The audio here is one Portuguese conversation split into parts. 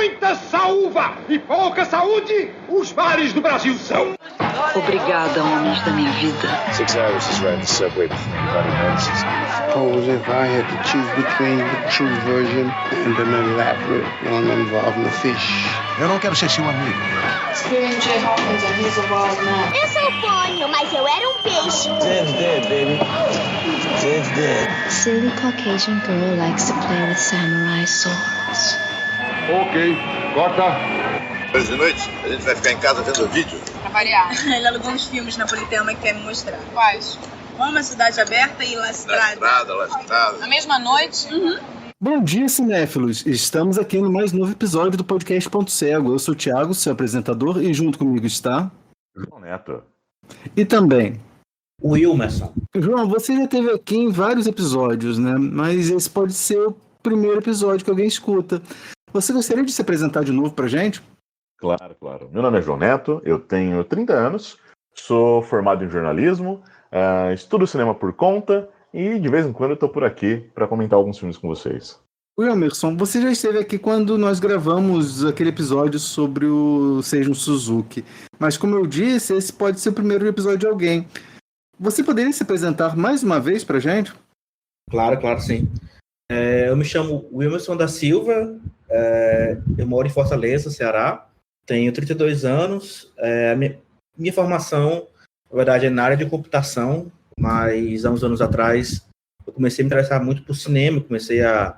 muita saúva e pouca saúde, os mares do Brasil são. Obrigada, homens da minha vida. 6 hours is riding the subway before anybody notices. Suppose if I had to choose between the true version and an elaborate one involving a fish. Eu não quero ser seu amigo. Screaming Jay Hawkins and he's a wild man. Eu sou fônio, mas eu era um peixe. Zed's dead, baby. Zed's dead. Silly Caucasian girl likes to play with samurai swords. Ok, corta. Hoje de noite, a gente vai ficar em casa vendo vídeo. Pra variar. Ele alugou uns filmes napolitano que quer me mostrar. Quais? Roma, Cidade Aberta e La Strada. La Strada. Na mesma noite? Uhum. Bom dia, cinéfilos! Estamos aqui no mais novo episódio do podcast Ponto Cego. Eu sou o Thiago, seu apresentador, e junto comigo está... João Neto. E também... o Wilmerson. João, você já esteve aqui em vários episódios, né? Mas esse pode ser o primeiro episódio que alguém escuta. Você gostaria de se apresentar de novo pra gente? Claro, claro. Meu nome é João Neto, eu tenho 30 anos, sou formado em jornalismo, estudo cinema por conta e de vez em quando eu tô por aqui para comentar alguns filmes com vocês. Wilmerson, você já esteve aqui quando nós gravamos aquele episódio sobre o Seijun Suzuki. Mas como eu disse, esse pode ser o primeiro episódio de alguém. Você poderia se apresentar mais uma vez pra gente? Claro, sim. Eu me chamo Wilmerson da Silva, eu moro em Fortaleza, Ceará, tenho 32 anos, minha formação, na verdade, é na área de computação, mas há uns anos atrás eu comecei a me interessar muito por cinema, comecei a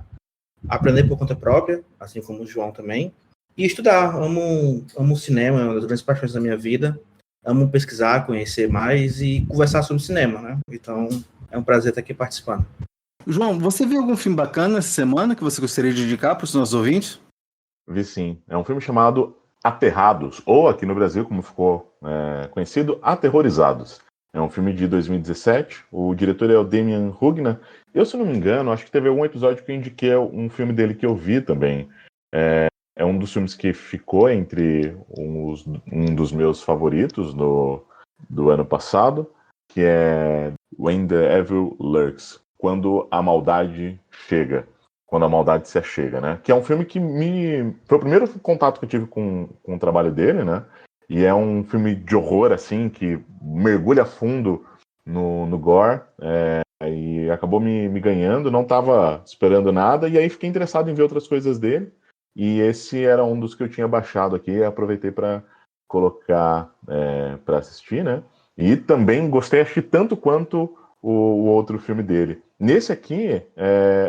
aprender por conta própria, assim como o João também, e estudar. Amo cinema, é uma das grandes paixões da minha vida, amo pesquisar, conhecer mais e conversar sobre cinema, né? Então é um prazer estar aqui participando. João, você viu algum filme bacana essa semana que você gostaria de indicar para os nossos ouvintes? Vi sim. É um filme chamado Aterrados, ou aqui no Brasil, como ficou conhecido, Aterrorizados. É um filme de 2017, o diretor é o Demian Rugna. Eu, se não me engano, acho que teve algum episódio que eu indiquei um filme dele que eu vi também. É um dos filmes que ficou entre um dos meus favoritos do ano passado, que é When the Evil Lurks, Quando a Maldade Chega. Quando a Maldade se achega, né? Que é um filme que foi o primeiro contato que eu tive com o trabalho dele, né? E é um filme de horror, assim, que mergulha fundo no gore, e acabou me ganhando, não estava esperando nada, e aí fiquei interessado em ver outras coisas dele, e esse era um dos que eu tinha baixado aqui, e aproveitei para colocar para assistir, né? E também gostei, acho que tanto quanto o outro filme dele. Nesse aqui,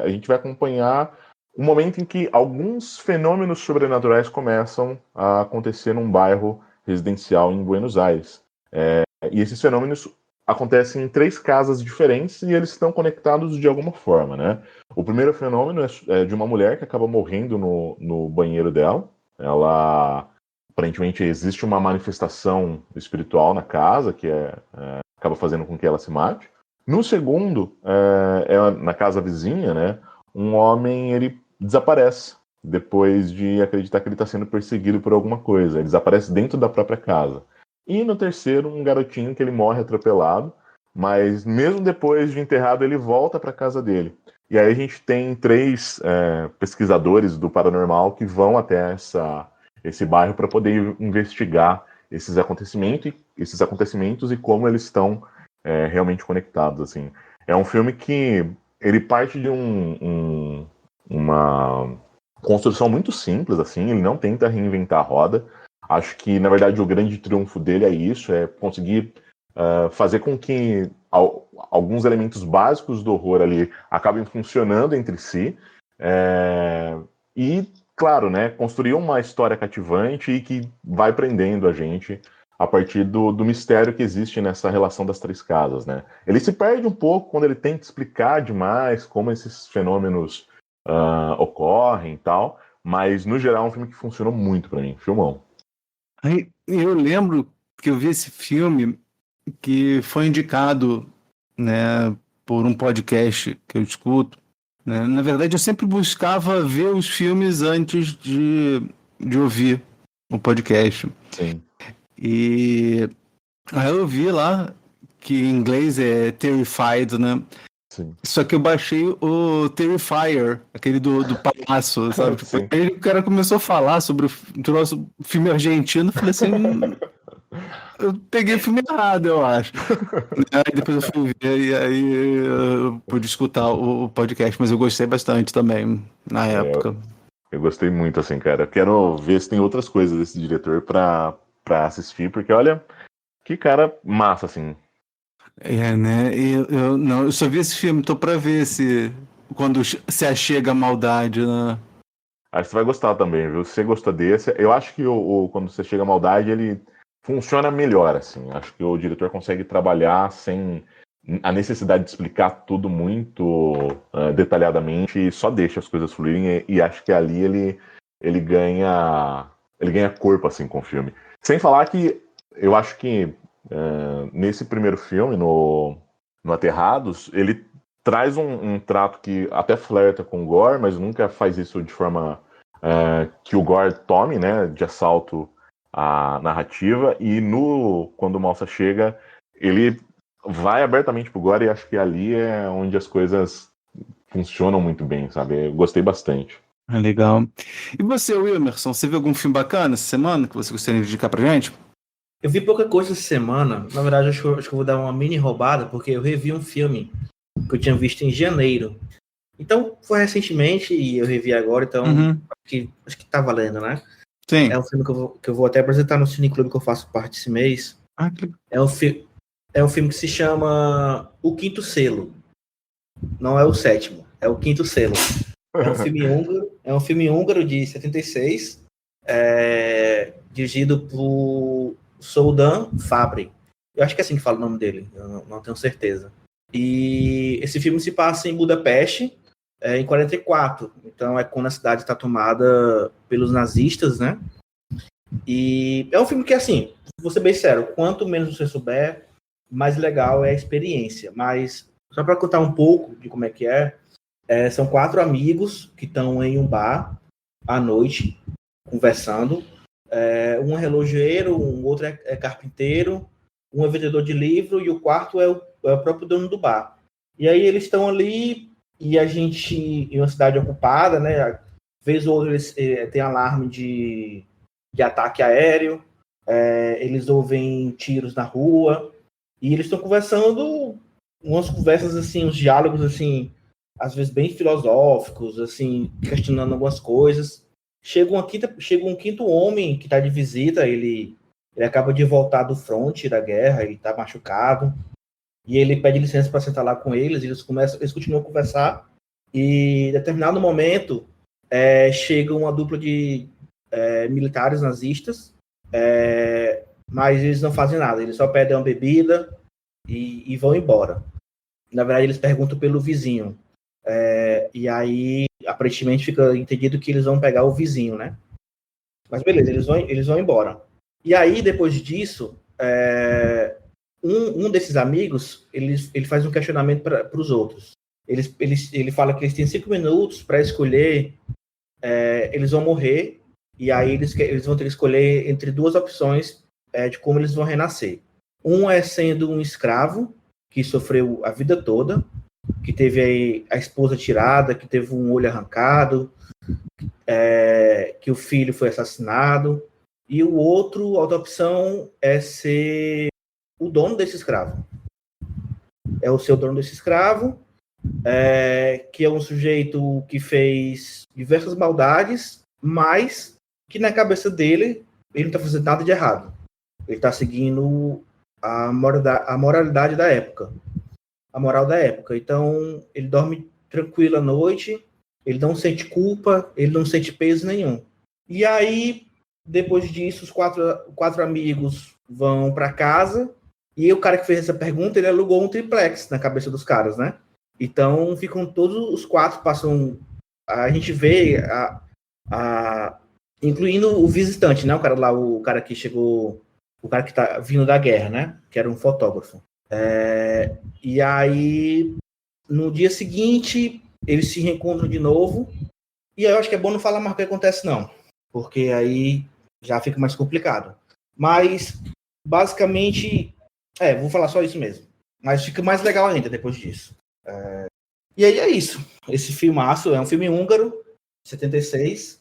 a gente vai acompanhar um momento em que alguns fenômenos sobrenaturais começam a acontecer num bairro residencial em Buenos Aires. E esses fenômenos acontecem em 3 casas diferentes e eles estão conectados de alguma forma, né? O primeiro fenômeno é de uma mulher que acaba morrendo no banheiro dela. Aparentemente existe uma manifestação espiritual na casa que acaba fazendo com que ela se mate. No segundo, na casa vizinha, né, um homem ele desaparece depois de acreditar que ele está sendo perseguido por alguma coisa. Ele desaparece dentro da própria casa. E no terceiro, um garotinho que ele morre atropelado, mas mesmo depois de enterrado, ele volta para a casa dele. E aí a gente tem 3 pesquisadores do paranormal que vão até esse bairro para poder investigar esses acontecimentos e como eles estão realmente conectados, assim. É um filme que ele parte de uma construção muito simples, assim. Ele não tenta reinventar a roda. Acho que, na verdade, o grande triunfo dele é isso, é conseguir fazer com que alguns elementos básicos do horror ali acabem funcionando entre si. E, claro, né, construir uma história cativante e que vai prendendo a gente a partir do mistério que existe nessa relação das 3 casas, né? Ele se perde um pouco quando ele tenta explicar demais como esses fenômenos ocorrem e tal, mas, no geral, é um filme que funcionou muito pra mim. Filmão. Eu lembro que eu vi esse filme que foi indicado, né, por um podcast que eu escuto, né? Na verdade, eu sempre buscava ver os filmes antes de ouvir o podcast. Sim. E aí eu vi lá que em inglês é Terrified, né? Sim. Só que eu baixei o Terrifier, aquele do palácio, sabe? Tipo, aí o cara começou a falar sobre o nosso filme argentino, eu falei assim, eu peguei o filme errado, eu acho. Aí depois eu fui ver e aí eu pude escutar o podcast, mas eu gostei bastante também na época. Eu gostei muito, assim, cara. Eu quero ver se tem outras coisas desse diretor pra assistir, porque olha, que cara massa, assim. Né? Eu só vi esse filme, tô pra ver se quando se achega a maldade, né? Acho que você vai gostar também, viu? Se você gostou desse, eu acho que quando você chega a maldade, ele funciona melhor, assim. Acho que o diretor consegue trabalhar sem a necessidade de explicar tudo muito detalhadamente e só deixa as coisas fluírem e acho que ali ele ganha corpo, assim, com o filme. Sem falar que eu acho que nesse primeiro filme, no Aterrados, ele traz um trato que até flerta com o gore, mas nunca faz isso de forma que o gore tome, né, de assalto a narrativa, e quando o Malsa chega, ele vai abertamente pro gore, e acho que ali é onde as coisas funcionam muito bem, sabe? Eu gostei bastante. Legal. E você, Wilmerson, você viu algum filme bacana essa semana que você gostaria de indicar pra gente? Eu vi pouca coisa essa semana. Na verdade, acho que eu vou dar uma mini roubada, porque eu revi um filme que eu tinha visto em janeiro. Então, foi recentemente e eu revi agora, então acho que tá valendo, né? Sim. É um filme que eu vou até apresentar no Cineclube que eu faço parte esse mês. É um filme que se chama O Quinto Selo. Não é o sétimo, é o Quinto Selo. É um filme húngaro de 76, dirigido por Soldan Fabri. Eu acho que é assim que fala o nome dele, eu não tenho certeza. E esse filme se passa em Budapeste, em 44. Então é quando a cidade está tomada pelos nazistas, né? E é um filme que, assim, vou ser bem sério, quanto menos você souber, mais legal é a experiência. Mas, só para contar um pouco de como é que são 4 amigos que estão em um bar à noite, conversando. Um é relojoeiro, um outro é carpinteiro, um é vendedor de livro e o quarto é o próprio dono do bar. E aí eles estão ali e a gente, em uma cidade ocupada, né? Vez ou outra eles têm alarme de ataque aéreo, eles ouvem tiros na rua e eles estão conversando, umas conversas assim, uns diálogos assim, às vezes bem filosóficos, assim, questionando algumas coisas. Chega um quinto homem que está de visita, ele acaba de voltar do fronte da guerra, ele está machucado, e ele pede licença para sentar lá com eles, eles continuam a conversar, e em determinado momento chega uma dupla de militares nazistas, mas eles não fazem nada, eles só pedem uma bebida e vão embora. Na verdade, eles perguntam pelo vizinho, e aí aparentemente fica entendido que eles vão pegar o vizinho, né? Mas beleza, eles vão embora. E aí, depois disso, um desses amigos, ele faz um questionamento para os outros. Ele fala que eles têm 5 minutos para escolher, eles vão morrer, e aí eles vão ter que escolher entre 2 opções de como eles vão renascer. Um é sendo um escravo, que sofreu a vida toda, que teve a esposa tirada, que teve um olho arrancado, que o filho foi assassinado, e a outra opção é ser o dono desse escravo. É o seu dono desse escravo, que é um sujeito que fez diversas maldades, mas que na cabeça dele, ele não está fazendo nada de errado. Ele está seguindo a moralidade da época. A moral da época. Então, ele dorme tranquilo à noite, ele não sente culpa, ele não sente peso nenhum. E aí, depois disso, os quatro amigos vão para casa, e o cara que fez essa pergunta, ele alugou um triplex na cabeça dos caras, né? Então, ficam todos os 4, passam... A gente vê, incluindo o visitante, né? O cara que chegou... O cara que tá vindo da guerra, né? Que era um fotógrafo. E aí, no dia seguinte, eles se reencontram de novo. E aí eu acho que é bom não falar mais o que acontece, não. Porque aí já fica mais complicado. Mas, basicamente, vou falar só isso mesmo. Mas fica mais legal ainda depois disso. E aí é isso. Esse filmaço é um filme húngaro, 76.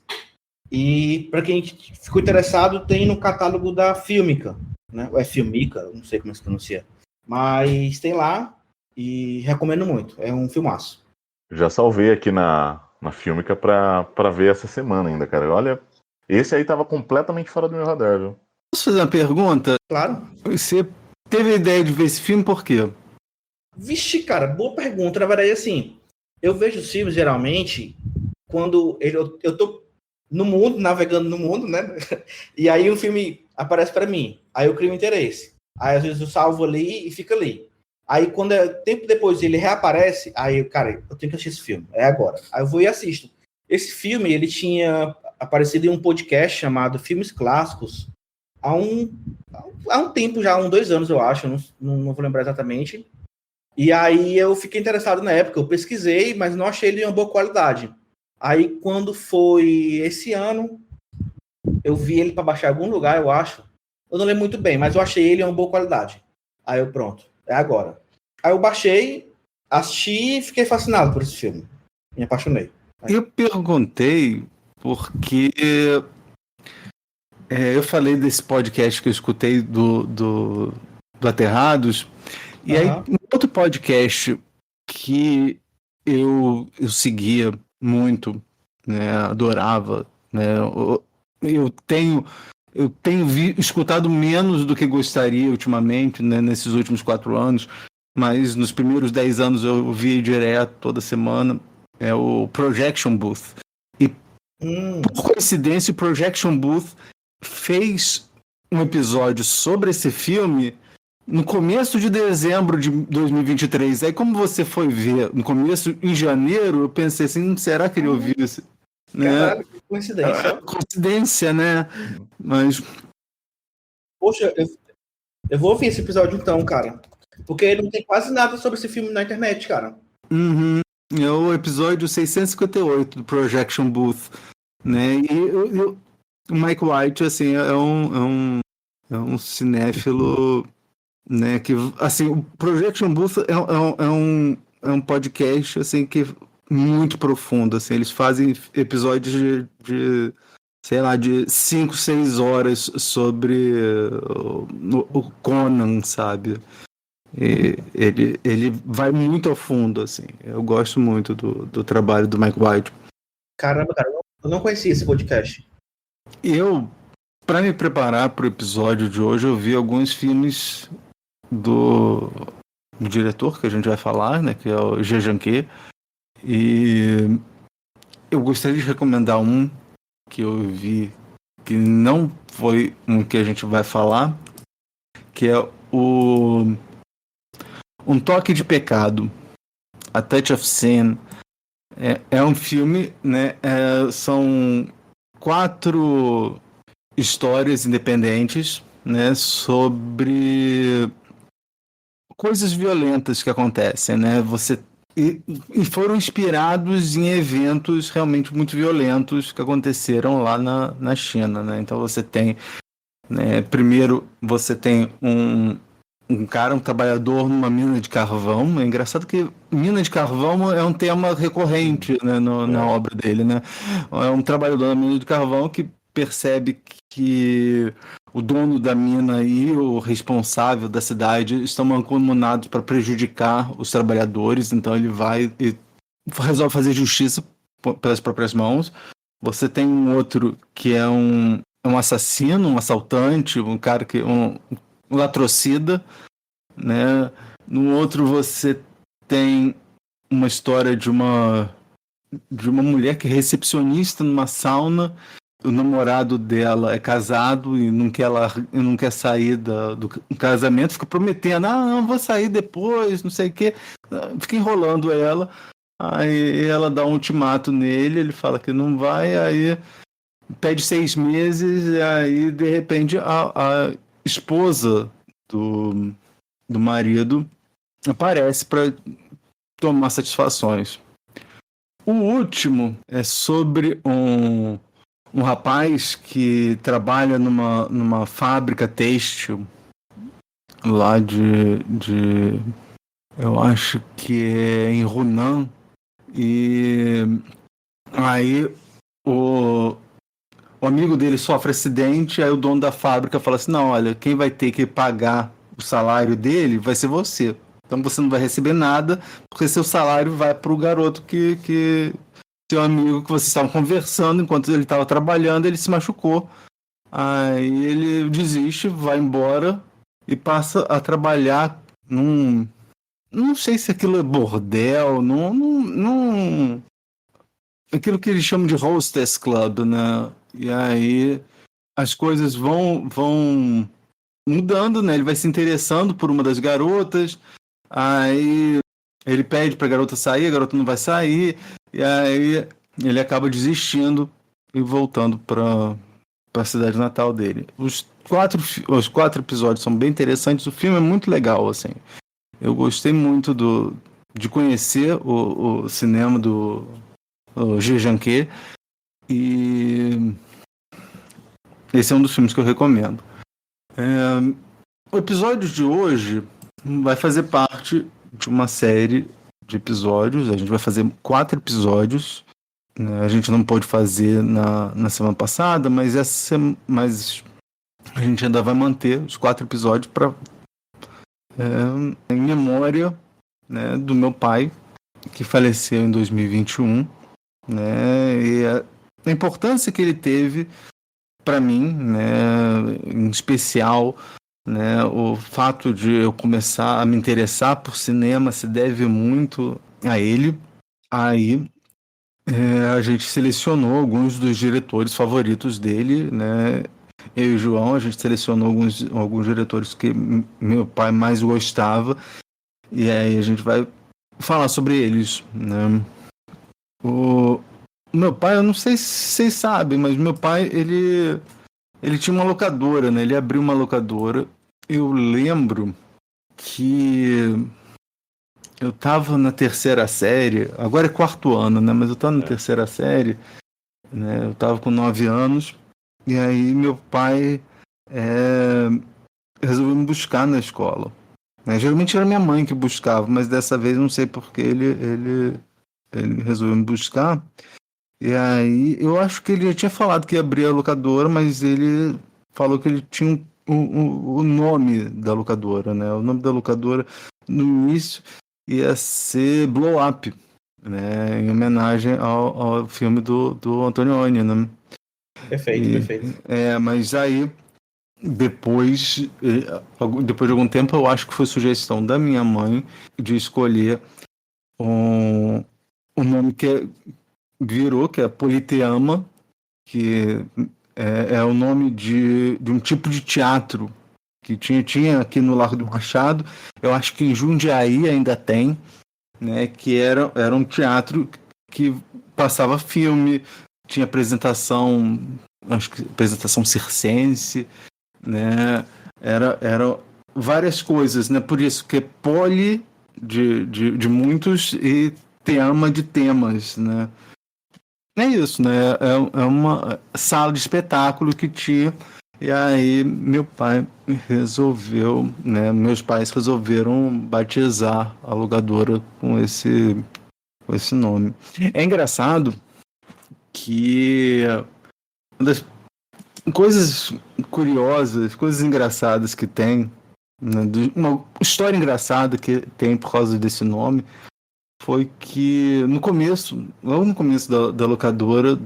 E para quem ficou interessado, tem no catálogo da Filmica, né? Ou é Filmica, não sei como se pronuncia. Mas tem lá e recomendo muito. É um filmaço. Já salvei aqui na Filmica pra ver essa semana ainda, cara. Olha, esse aí tava completamente fora do meu radar, viu? Posso fazer uma pergunta? Claro. Você teve a ideia de ver esse filme por quê? Vixe, cara, boa pergunta. Na verdade, assim, eu vejo os filmes geralmente quando eu tô no mundo, navegando no mundo, né? E aí o filme aparece pra mim. Aí eu crio um interesse. Aí às vezes eu salvo ali e fica ali. Aí quando tempo depois ele reaparece, aí cara, eu tenho que assistir esse filme. É agora. Aí eu vou e assisto. Esse filme, ele tinha aparecido em um podcast chamado Filmes Clássicos há um tempo já, 2 anos, eu acho. Não vou lembrar exatamente. E aí eu fiquei interessado na época, eu pesquisei, mas não achei ele em uma boa qualidade. Aí quando foi esse ano, eu vi ele para baixar em algum lugar, eu acho. Eu não lembro muito bem, mas eu achei ele em uma boa qualidade. Aí eu, pronto, é agora. Aí eu baixei, assisti e fiquei fascinado por esse filme. Me apaixonei. Eu perguntei porque eu falei desse podcast que eu escutei do Aterrados. E aí, um outro podcast que eu seguia muito, né, adorava, né, eu tenho escutado menos do que gostaria ultimamente, né, nesses últimos 4 anos, mas nos primeiros 10 anos eu via direto, toda semana, é o Projection Booth. E, por coincidência, o Projection Booth fez um episódio sobre esse filme no começo de dezembro de 2023. Aí, como você foi ver no começo, em janeiro, eu pensei assim, será que ele ouviu isso? Caralho, que coincidência. Coincidência, né? Mas... Poxa, eu vou ouvir esse episódio então, cara. Porque não tem quase nada sobre esse filme na internet, cara. Uhum. É o episódio 658 do Projection Booth, né? E o Mike White, assim, é um cinéfilo, né, que, assim, o Projection Booth é um podcast, assim, que muito profundo, assim, eles fazem episódios de sei lá, de 5, 6 horas sobre o Conan, sabe? E ele vai muito a fundo, assim, eu gosto muito do trabalho do Mike White. Caramba, cara, eu não conhecia esse podcast. Para me preparar para o episódio de hoje, eu vi alguns filmes do diretor que a gente vai falar, né, que é o Ge Janquet, e eu gostaria de recomendar um que eu vi que não foi um que a gente vai falar, que é Um Toque de Pecado, A Touch of Sin. É um filme, né, são 4 histórias independentes, né, sobre coisas violentas que acontecem, né? E foram inspirados em eventos realmente muito violentos que aconteceram lá na China, né? Então você tem, né, primeiro você tem um trabalhador numa mina de carvão. É engraçado que mina de carvão é um tema recorrente, né, na obra dele, né? É um trabalhador na mina de carvão que percebe que o dono da mina e o responsável da cidade estão mancomunados para prejudicar os trabalhadores, então ele vai e resolve fazer justiça pelas próprias mãos. Você tem um outro que é um assassino, um assaltante, um cara que um latrocida, né? No outro você tem uma história de uma mulher que é recepcionista numa sauna. O namorado dela é casado e não quer sair do casamento, fica prometendo, não vou sair depois, não sei o quê, fica enrolando ela, aí ela dá um ultimato nele, ele fala que não vai, aí pede 6 meses, e aí de repente a esposa do marido aparece para tomar satisfações. O último é sobre um rapaz que trabalha numa fábrica têxtil lá Eu acho que é em Hunan. E aí o amigo dele sofre acidente, aí o dono da fábrica fala assim, não, olha, quem vai ter que pagar o salário dele vai ser você. Então você não vai receber nada, porque seu salário vai para o garoto que seu amigo que vocês estavam conversando enquanto ele estava trabalhando, ele se machucou. Aí ele desiste, vai embora e passa a trabalhar num... Não sei se aquilo é bordel, aquilo que eles chamam de hostess club, né? E aí as coisas vão mudando, né? Ele vai se interessando por uma das garotas, aí ele pede pra garota sair, a garota não vai sair, e aí ele acaba desistindo e voltando para a cidade natal dele. Os quatro episódios são bem interessantes, o filme é muito legal, assim. Eu gostei muito de conhecer o cinema do G. Janquet, e esse é um dos filmes que eu recomendo. O episódio de hoje vai fazer parte de uma série de episódios. A gente vai fazer 4 episódios. A gente não pôde fazer na semana passada, mas a gente ainda vai manter os 4 episódios em memória, né, do meu pai, que faleceu em 2021, né, e a importância que ele teve para mim, né, em especial, né, o fato de eu começar a me interessar por cinema se deve muito a ele. Aí a gente selecionou alguns dos diretores favoritos dele, né? Eu e o João, a gente selecionou alguns diretores que meu pai mais gostava, e aí a gente vai falar sobre eles, né? O meu pai, eu não sei se vocês sabem, mas meu pai, ele tinha uma locadora, né? Ele abriu uma locadora. Eu lembro que eu tava na 3ª série, agora é 4º ano, né? Mas eu tava na 3ª série, né? Eu tava com 9 anos, e aí meu pai resolveu me buscar na escola, né? Geralmente era minha mãe que buscava, mas dessa vez não sei porque ele resolveu me buscar. E aí eu acho que ele já tinha falado que ia abrir a locadora, mas ele falou que ele tinha o nome da locadora, né? O nome da locadora no início ia ser Blow Up, né? Em homenagem ao filme do Antonioni, né? Perfeito. Mas aí depois de algum tempo, eu acho que foi sugestão da minha mãe de escolher um nome que que é Politeama, que é o nome de um tipo de teatro que tinha aqui no Largo do Machado. Eu acho que em Jundiaí ainda tem, né? Que era um teatro que passava filme, tinha apresentação, acho que apresentação circense, né? Era várias coisas, né? Por isso que é poli de muitos e tema de temas, né? É isso, né? É uma sala de espetáculo que tinha. E aí meu pai resolveu, né? Meus pais resolveram batizar a locadora com esse nome. É engraçado que uma das coisas curiosas, coisas engraçadas que tem, né? Uma história engraçada que tem por causa desse nome, foi que logo no começo da locadora,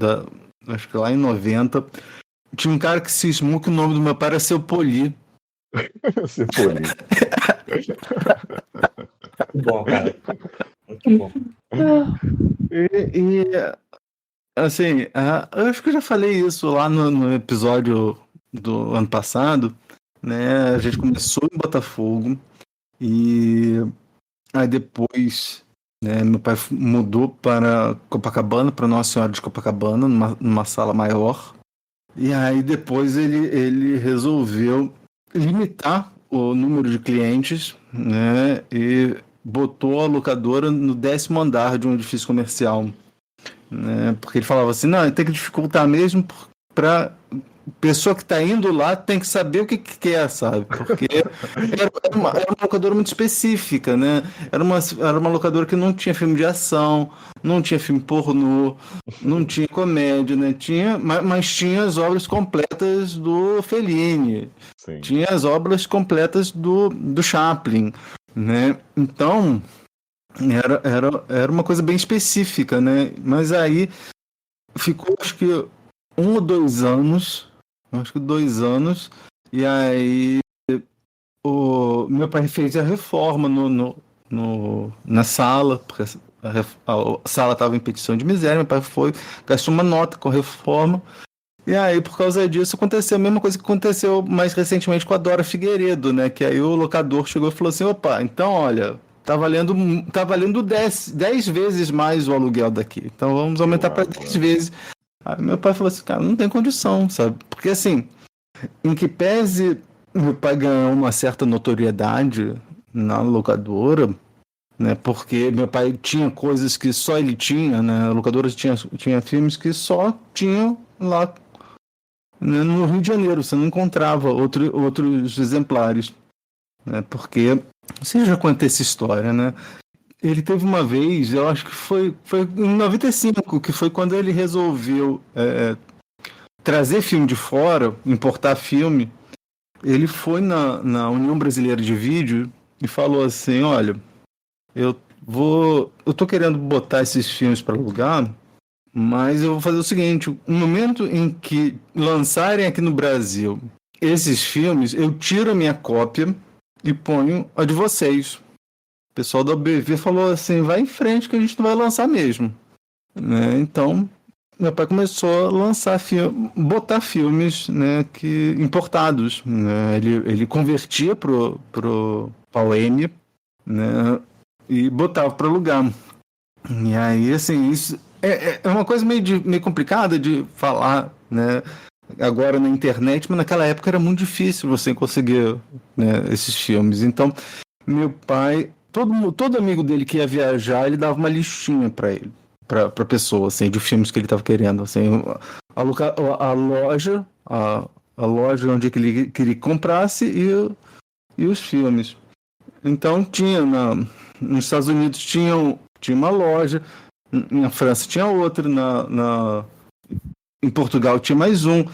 acho que lá em 90, tinha um cara que cismou que o nome do meu pai era Seu Poli. Seu Poli. Muito bom, cara. Muito bom. E assim, eu acho que eu já falei isso lá no episódio do ano passado, né? A gente começou em Botafogo e aí depois, né, meu pai mudou para Copacabana, para Nossa Senhora de Copacabana, numa sala maior. E aí depois ele resolveu limitar o número de clientes, né, e botou a locadora no 10º andar de um edifício comercial, né, porque ele falava assim, não, tem que dificultar mesmo para pessoa que está indo lá tem que saber o que quer, sabe? Porque era uma locadora muito específica, né? Era uma locadora que não tinha filme de ação, não tinha filme pornô, não tinha comédia, né? Mas tinha as obras completas do Fellini, Sim. tinha as obras completas do Chaplin, né? Então era uma coisa bem específica, né? Mas aí ficou, acho que 1 ou 2 anos, e aí o meu pai fez a reforma na sala, porque a sala estava em petição de miséria, meu pai gastou uma nota com a reforma, e aí por causa disso aconteceu a mesma coisa que aconteceu mais recentemente com a Dora Figueiredo, né? Que aí o locador chegou e falou assim, opa, então olha, tá valendo 10 vezes mais o aluguel daqui, então vamos aumentar para 10 vezes. Aí meu pai falou assim, cara, não tem condição, sabe? Porque assim, em que pese meu pai ganhou uma certa notoriedade na locadora, né? Porque meu pai tinha coisas que só ele tinha, né? A locadora tinha filmes que só tinham lá, né? No Rio de Janeiro, você não encontrava outros exemplares, né? Porque, você já conta essa história, né? Ele teve uma vez, eu acho que foi em 95, que foi quando ele resolveu trazer filme de fora, importar filme. Ele foi na União Brasileira de Vídeo e falou assim, olha, eu tô querendo botar esses filmes para alugar, mas eu vou fazer o seguinte, no momento em que lançarem aqui no Brasil esses filmes, eu tiro a minha cópia e ponho a de vocês. O pessoal da OBV falou assim, vai em frente que a gente não vai lançar mesmo, né? Então, meu pai começou a lançar botar filmes, né, importados, né? Ele convertia pro PAL-M, né, e botava para alugar. E aí, assim, isso é uma coisa meio complicada de falar, né, agora na internet, mas naquela época era muito difícil você conseguir, né, esses filmes. Então, meu pai... Todo amigo dele que ia viajar, ele dava uma listinha para ele, para pessoa, assim, de filmes que ele estava querendo, assim, a loja onde que ele queria que comprasse e os filmes. Então tinha nos Estados Unidos tinha uma loja, na França tinha outra, em Portugal tinha mais um,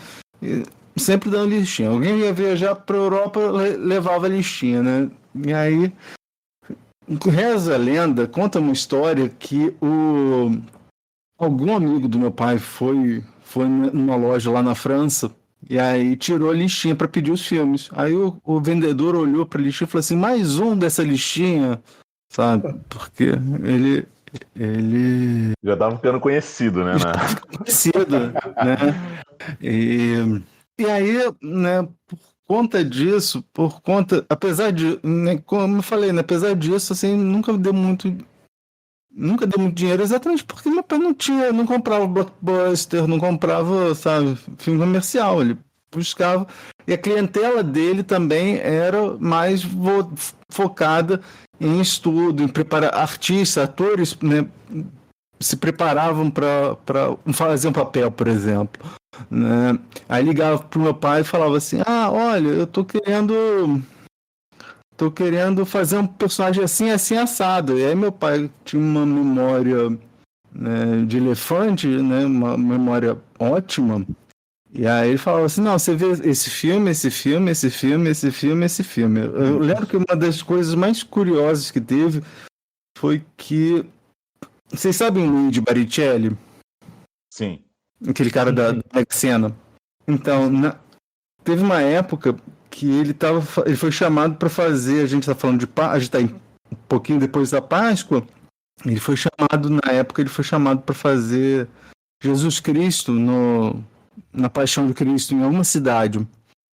sempre dando listinha. Alguém ia viajar para a Europa, levava a listinha, né? E aí reza a lenda, conta uma história que algum amigo do meu pai foi numa loja lá na França e aí tirou a listinha para pedir os filmes. Aí o vendedor olhou para a listinha e falou assim, mais um dessa listinha, sabe? Porque ele já estava ficando conhecido, né? Conhecido, né? E aí, né, apesar de, né, como eu falei, né, apesar disso, assim, nunca deu muito dinheiro, exatamente porque meu pai não comprava blockbuster, não comprava, sabe, filme comercial, ele buscava, e a clientela dele também era mais focada em estudo, em preparar artistas, atores, né, se preparavam para fazer um papel, por exemplo, né? Aí ligava pro meu pai e falava assim, olha, eu tô querendo fazer um personagem assim, assim, assado. E aí meu pai tinha uma memória, né, de elefante, né, uma memória ótima, e aí ele falava assim, não, você vê esse filme. Eu lembro que uma das coisas mais curiosas que teve foi que, vocês sabem o Luigi Baricelli? Sim. Aquele cara da cena. Então, teve uma época que ele foi chamado para fazer, a gente está falando a gente está um pouquinho depois da Páscoa, ele foi chamado para fazer Jesus Cristo na Paixão de Cristo em alguma cidade.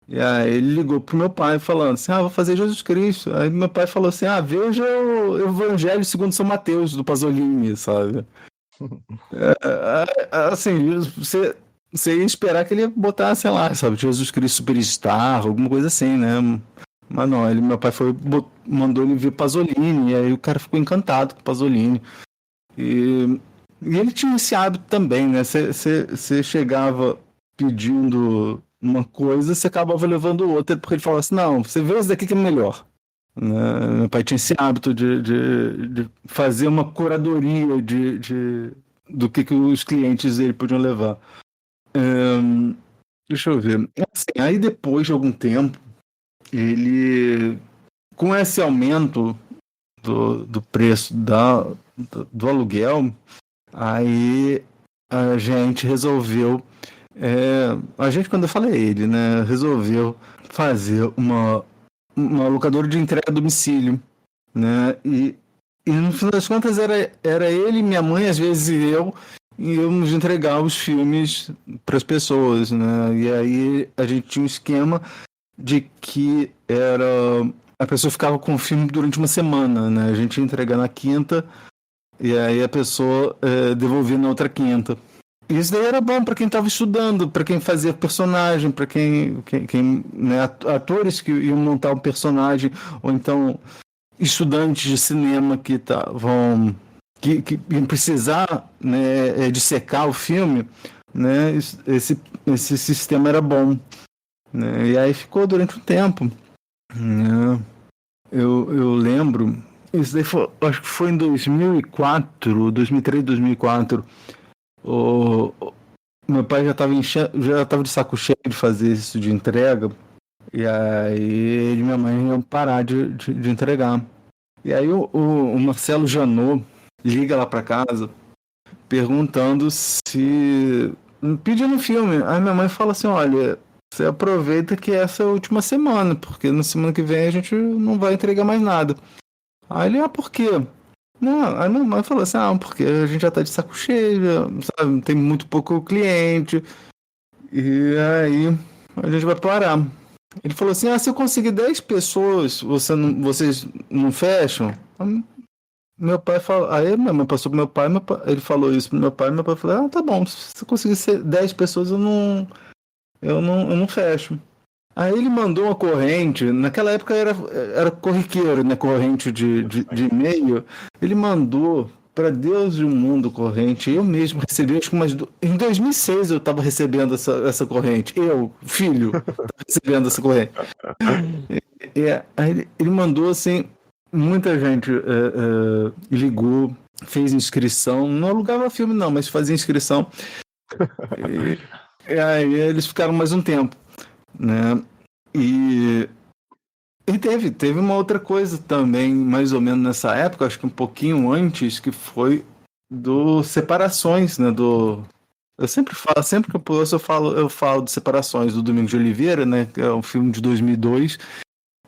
E aí ele ligou pro meu pai falando assim, vou fazer Jesus Cristo. Aí meu pai falou assim, veja o Evangelho segundo São Mateus, do Pasolini, sabe? Assim, você ia esperar que ele ia botar, sei lá, sabe, Jesus Cristo Superstar, alguma coisa assim, né? Mas não, meu pai mandou ele ver Pasolini, e aí o cara ficou encantado com Pasolini. E ele tinha esse hábito também, né? Você chegava pedindo uma coisa, você acabava levando outra, porque ele falava assim, não, você vê esse daqui que é melhor. Né? Meu pai tinha esse hábito de fazer uma curadoria do que os clientes dele podiam levar. Deixa eu ver. Assim, aí depois de algum tempo, ele, com esse aumento do preço do aluguel, aí a gente resolveu, a gente, quando eu falei ele, né, resolveu fazer uma locadora de entrega a domicílio, né, e no final das contas era ele, minha mãe, às vezes eu, e íamos entregar os filmes para as pessoas, né, e aí a gente tinha um esquema de que a pessoa ficava com o filme durante uma semana, né, a gente ia entregar na quinta, e aí a pessoa devolvia na outra quinta. Isso daí era bom para quem estava estudando, para quem fazia personagem, para quem né, atores que iam montar um personagem, ou então estudantes de cinema que iam precisar, né, dissecar o filme, né, esse sistema era bom. Né, e aí ficou durante um tempo. Né, eu lembro, isso daí acho que foi em 2004, 2003, 2004. Meu pai já estava de saco cheio de fazer isso de entrega, e aí ele e minha mãe iam parar de entregar. E aí o Marcelo Janot liga lá para casa perguntando se pedindo um filme. Aí minha mãe fala assim, olha, você aproveita que essa é a última semana, porque na semana que vem a gente não vai entregar mais nada. Aí ele, por quê? Não, a minha mãe falou assim, porque a gente já tá de saco cheio, sabe? Tem muito pouco cliente, e aí a gente vai parar. Ele falou assim, se eu conseguir 10 pessoas, vocês não fecham? Meu pai falou, aí minha mãe passou pro meu pai, ele falou isso pro meu pai falou, tá bom, se eu conseguir 10 pessoas, eu não fecho. Aí ele mandou uma corrente, naquela época era corriqueiro, né, corrente de e-mail, ele mandou para Deus e o mundo corrente, eu mesmo recebi, acho que em 2006 eu estava recebendo essa corrente, eu, filho, estava recebendo essa corrente. Aí ele mandou assim, muita gente ligou, fez inscrição, não alugava filme não, mas fazia inscrição, e aí eles ficaram mais um tempo. Né? E teve uma outra coisa também, mais ou menos nessa época, acho que um pouquinho antes, que foi do Separações, né? Eu sempre que eu posso, eu falo de Separações, do Domingos de Oliveira, né? Que é um filme de 2002,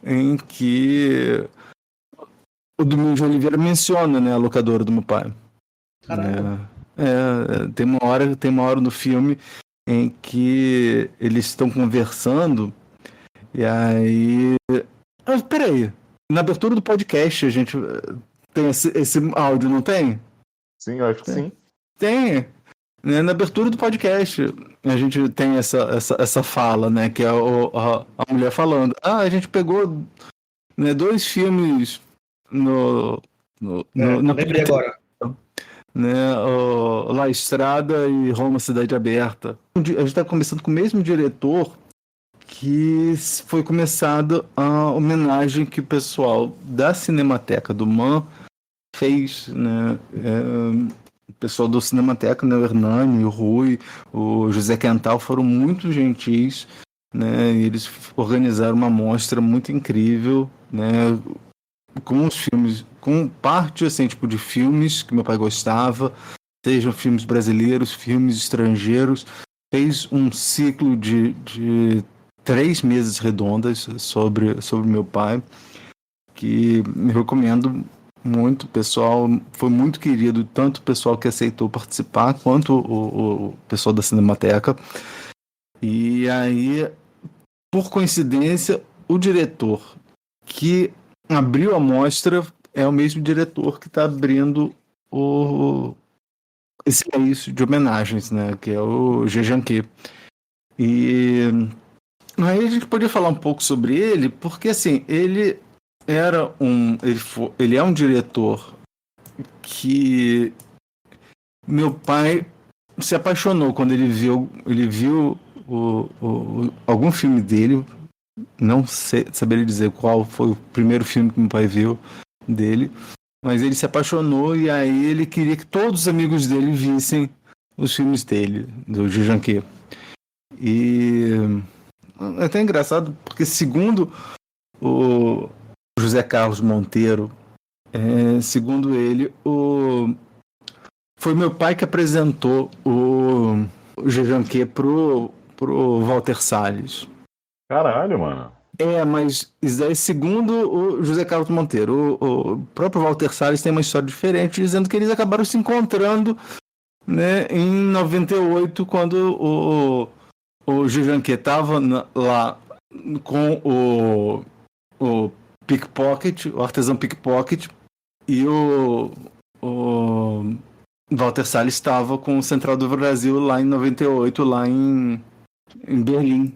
em que o Domingos de Oliveira menciona, né, a locadora do meu pai. Caramba. Tem uma hora no filme em que eles estão conversando, e aí... peraí, na abertura do podcast a gente tem esse áudio, não tem? Sim, eu acho que sim. Tem. Na abertura do podcast a gente tem essa fala, né, que é a mulher falando, a gente pegou, né, 2 filmes lembrei agora. Né, La Estrada e Roma Cidade Aberta. A gente está começando com o mesmo diretor que foi começada a homenagem que o pessoal da Cinemateca do MAN fez, né? O pessoal do Cinemateca, né, o Hernani, o Rui, o José Quental foram muito gentis, né? E eles organizaram uma mostra muito incrível, né? Com os filmes, com parte assim, tipo de filmes que meu pai gostava, sejam filmes brasileiros, filmes estrangeiros. Fez um ciclo de 3 mesas redondas sobre meu pai, que me recomendo muito. Pessoal, foi muito querido, tanto o pessoal que aceitou participar quanto o pessoal da Cinemateca. E aí, por coincidência, o diretor que abriu a mostra é o mesmo diretor que está abrindo esse mês de homenagens, né? Que é o Jejanquet. E aí a gente podia falar um pouco sobre ele, porque assim, ele é um diretor que meu pai se apaixonou quando ele viu algum filme dele, não sei, saberia dizer qual foi o primeiro filme que meu pai viu dele, mas ele se apaixonou e aí ele queria que todos os amigos dele vissem os filmes dele, do Djanké. E é até engraçado, porque segundo o José Carlos Monteiro, segundo ele, foi meu pai que apresentou o Djanké pro Walter Salles. Caralho, mano. Mas isso aí, segundo o José Carlos Monteiro, o próprio Walter Salles tem uma história diferente, dizendo que eles acabaram se encontrando, né, em 98, quando o Djanké estava lá com o pickpocket, o artesão pickpocket, e o Walter Salles estava com o Central do Brasil lá em 98, lá em Berlim.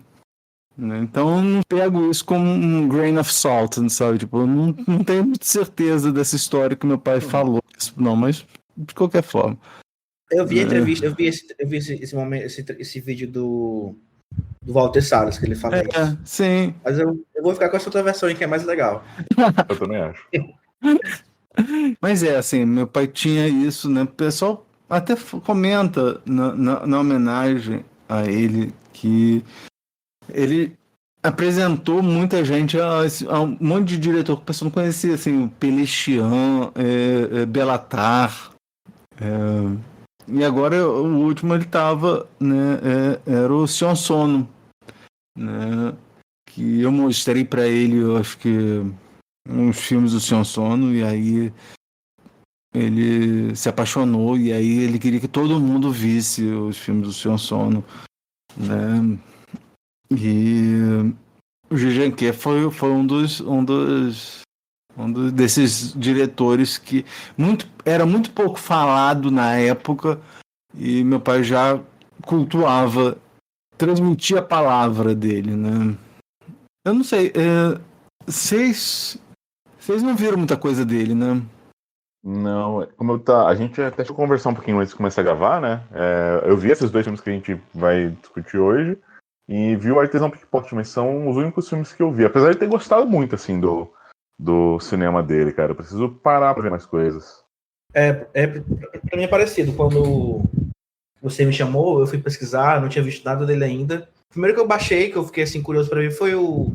Então eu não pego isso como um grain of salt, sabe? Tipo, eu não tenho muita certeza dessa história que meu pai falou. Não, mas de qualquer forma. Eu vi a entrevista, eu vi esse momento, esse vídeo do Walter Salles, que ele fala isso. Sim. Mas eu vou ficar com essa outra versão aí que é mais legal. Eu também acho. Mas assim, meu pai tinha isso, né? O pessoal até comenta na homenagem a ele que ele apresentou muita gente a um monte de diretor que o pessoal não conhecia, assim, o Pelichian, Belatar, e agora o último ele tava, né, era o Sion Sono, né, que eu mostrei para ele, eu acho que uns filmes do Sion Sono, e aí ele se apaixonou, e aí ele queria que todo mundo visse os filmes do Sion Sono, né. E o Djanké foi um desses diretores que era muito pouco falado na época, e meu pai já cultuava, transmitia a palavra dele, né? Eu não sei, vocês não viram muita coisa dele, né? Não, a gente até chegou a conversar um pouquinho antes de começar a gravar, né? Eu vi esses dois filmes que a gente vai discutir hoje. E vi o Artesão Pickpocket, mas são os únicos filmes que eu vi. Apesar de ter gostado muito, assim, do cinema dele, cara. Eu preciso parar pra ver mais coisas. Pra mim é parecido. Quando você me chamou, eu fui pesquisar, não tinha visto nada dele ainda. O primeiro que eu baixei, que eu fiquei, assim, curioso pra ver, foi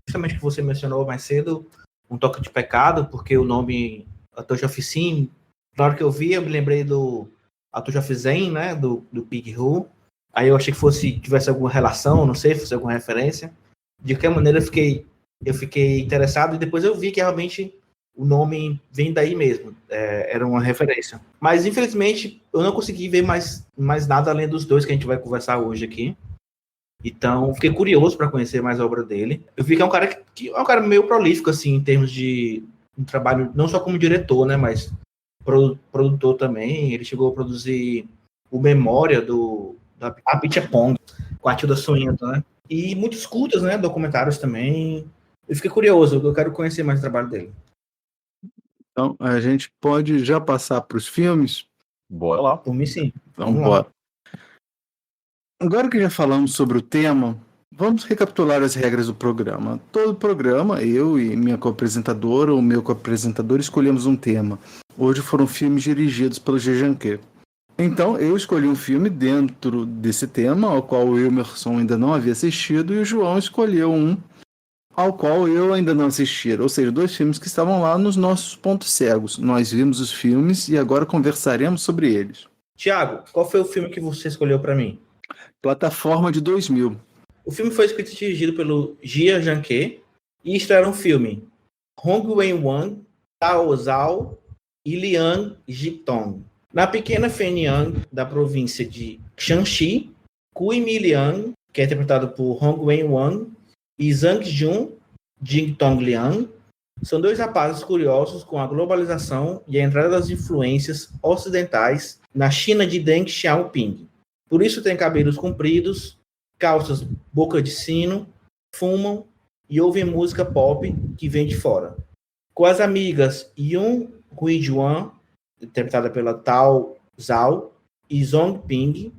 justamente que você mencionou mais cedo, Um Toque de Pecado, porque o nome A Touch of Sin, na hora que eu vi, eu me lembrei do A Touch of Zen, né, do Pig Who. Aí eu achei que tivesse alguma relação, não sei, fosse alguma referência. De qualquer maneira, eu fiquei interessado, e depois eu vi que realmente o nome vem daí mesmo. Era uma referência. Mas, infelizmente, eu não consegui ver mais nada além dos dois que a gente vai conversar hoje aqui. Então, fiquei curioso para conhecer mais a obra dele. Eu vi que é um cara que é um cara meio prolífico, assim, em termos de um trabalho, não só como diretor, né, mas produtor também. Ele chegou a produzir o Memória da Apichatpong, com a Tilda Swinton, né? E muitos cultos, né? Documentários também. Eu fiquei curioso, eu quero conhecer mais o trabalho dele. Então, a gente pode já passar para os filmes? Bora lá. Por mim, sim. Então, bora. Agora que já falamos sobre o tema, vamos recapitular as regras do programa. Todo programa, eu e minha co-apresentadora ou meu co-apresentador escolhemos um tema. Hoje foram filmes dirigidos pelo Djanké. Então, eu escolhi um filme dentro desse tema, ao qual o Emerson ainda não havia assistido, e o João escolheu um ao qual eu ainda não assisti. Ou seja, dois filmes que estavam lá nos nossos pontos cegos. Nós vimos os filmes e agora conversaremos sobre eles. Tiago, qual foi o filme que você escolheu para mim? Plataforma de 2000. O filme foi escrito e dirigido pelo Jia Djanké e estrearam um filme Hong Wen-wan, Tao Zhao e Liang Jitong. Na pequena Fenyang, da província de Shanxi, Kui Mi-liang, que é interpretado por Hong Wen-wan, e Zhang Jun, Jingtong Liang, são dois rapazes curiosos com a globalização e a entrada das influências ocidentais na China de Deng Xiaoping. Por isso têm cabelos compridos, calças boca de sino, fumam e ouvem música pop que vem de fora. Com as amigas Yun Huijuan, interpretada pela Tao Zhao, e Zhong Ping,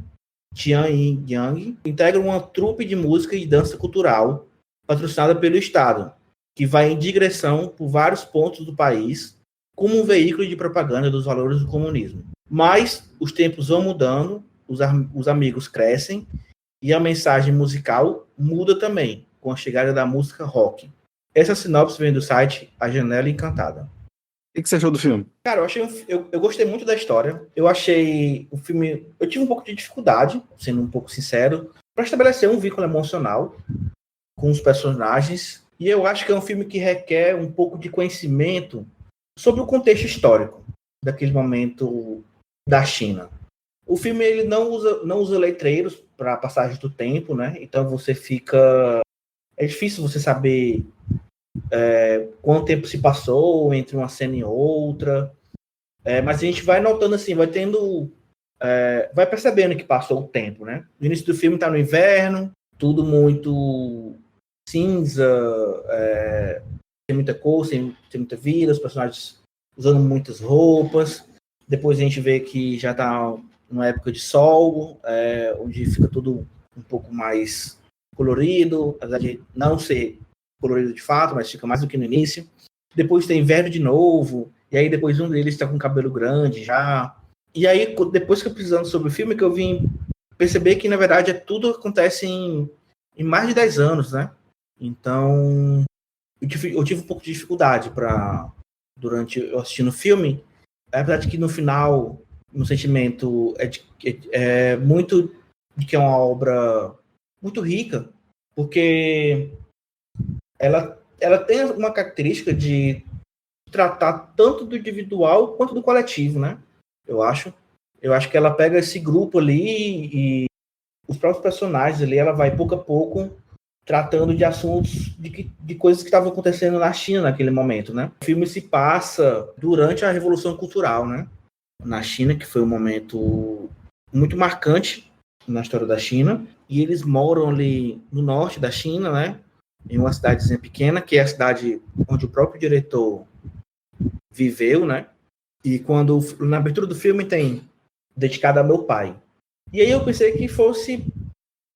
Tian Yang, integram uma trupe de música e dança cultural patrocinada pelo Estado, que vai em digressão por vários pontos do país como um veículo de propaganda dos valores do comunismo. Mas os tempos vão mudando, os amigos crescem e a mensagem musical muda também, com a chegada da música rock. Essa sinopse vem do site A Janela Encantada. O que você achou do filme? Cara, eu gostei muito da história. Eu achei o filme... Eu tive um pouco de dificuldade, sendo um pouco sincero, para estabelecer um vínculo emocional com os personagens. E eu acho que é um filme que requer um pouco de conhecimento sobre o contexto histórico daquele momento da China. O filme ele não usa letreiros para passagem do tempo, né? Então você fica... É difícil você saber quanto tempo se passou entre uma cena e outra. Mas a gente vai notando assim, vai tendo... vai percebendo que passou o tempo, né? No início do filme tá no inverno, tudo muito cinza, tem muita cor, tem muita vida, os personagens usando muitas roupas. Depois a gente vê que já tá numa época de sol, onde fica tudo um pouco mais colorido, apesar de não ser colorido de fato, mas fica mais do que no início. Depois tem inverno de novo, e aí depois um deles está com cabelo grande já. E aí, depois que eu pesquisando sobre o filme, que eu vim perceber que, na verdade, tudo acontece em mais de 10 anos, né? Então, eu tive um pouco de dificuldade durante eu assistindo o filme, apesar de que no final, no sentimento, é muito de que é uma obra muito rica, porque ela tem uma característica de tratar tanto do individual quanto do coletivo, né? Eu acho que ela pega esse grupo ali e os próprios personagens ali, ela vai pouco a pouco tratando de assuntos, de coisas que estavam acontecendo na China naquele momento, né? O filme se passa durante a Revolução Cultural, né? Na China, que foi um momento muito marcante na história da China, e eles moram ali no norte da China, né? Em uma cidadezinha pequena, que é a cidade onde o próprio diretor viveu, né? E quando na abertura do filme tem dedicado a meu pai. E aí eu pensei que fosse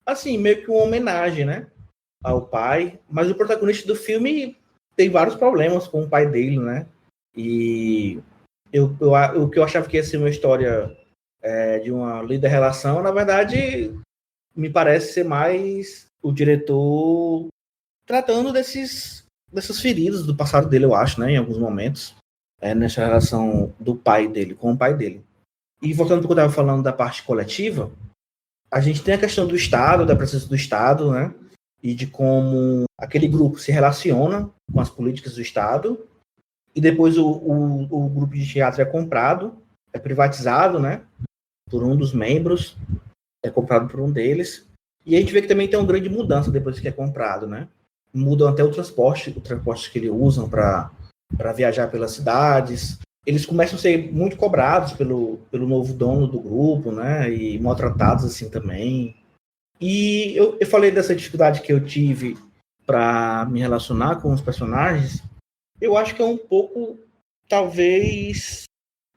assim, meio que uma homenagem, né? Ao pai, mas o protagonista do filme tem vários problemas com o pai dele, né? E o que eu achava que ia ser uma história de uma linda relação, na verdade, me parece ser mais o diretor tratando dessas feridas do passado dele, eu acho, né? Em alguns momentos, nessa relação do pai dele com o pai dele. E voltando para o que eu estava falando da parte coletiva, a gente tem a questão do Estado, da presença do Estado, né? E de como aquele grupo se relaciona com as políticas do Estado, e depois o grupo de teatro é comprado, é privatizado, né, por um dos membros, é comprado por um deles, e a gente vê que também tem uma grande mudança depois que é comprado, né? Mudam até o transporte que eles usam para viajar pelas cidades. Eles começam a ser muito cobrados pelo novo dono do grupo, né, e maltratados assim também. E eu falei dessa dificuldade que eu tive para me relacionar com os personagens. Eu acho que é um pouco, talvez,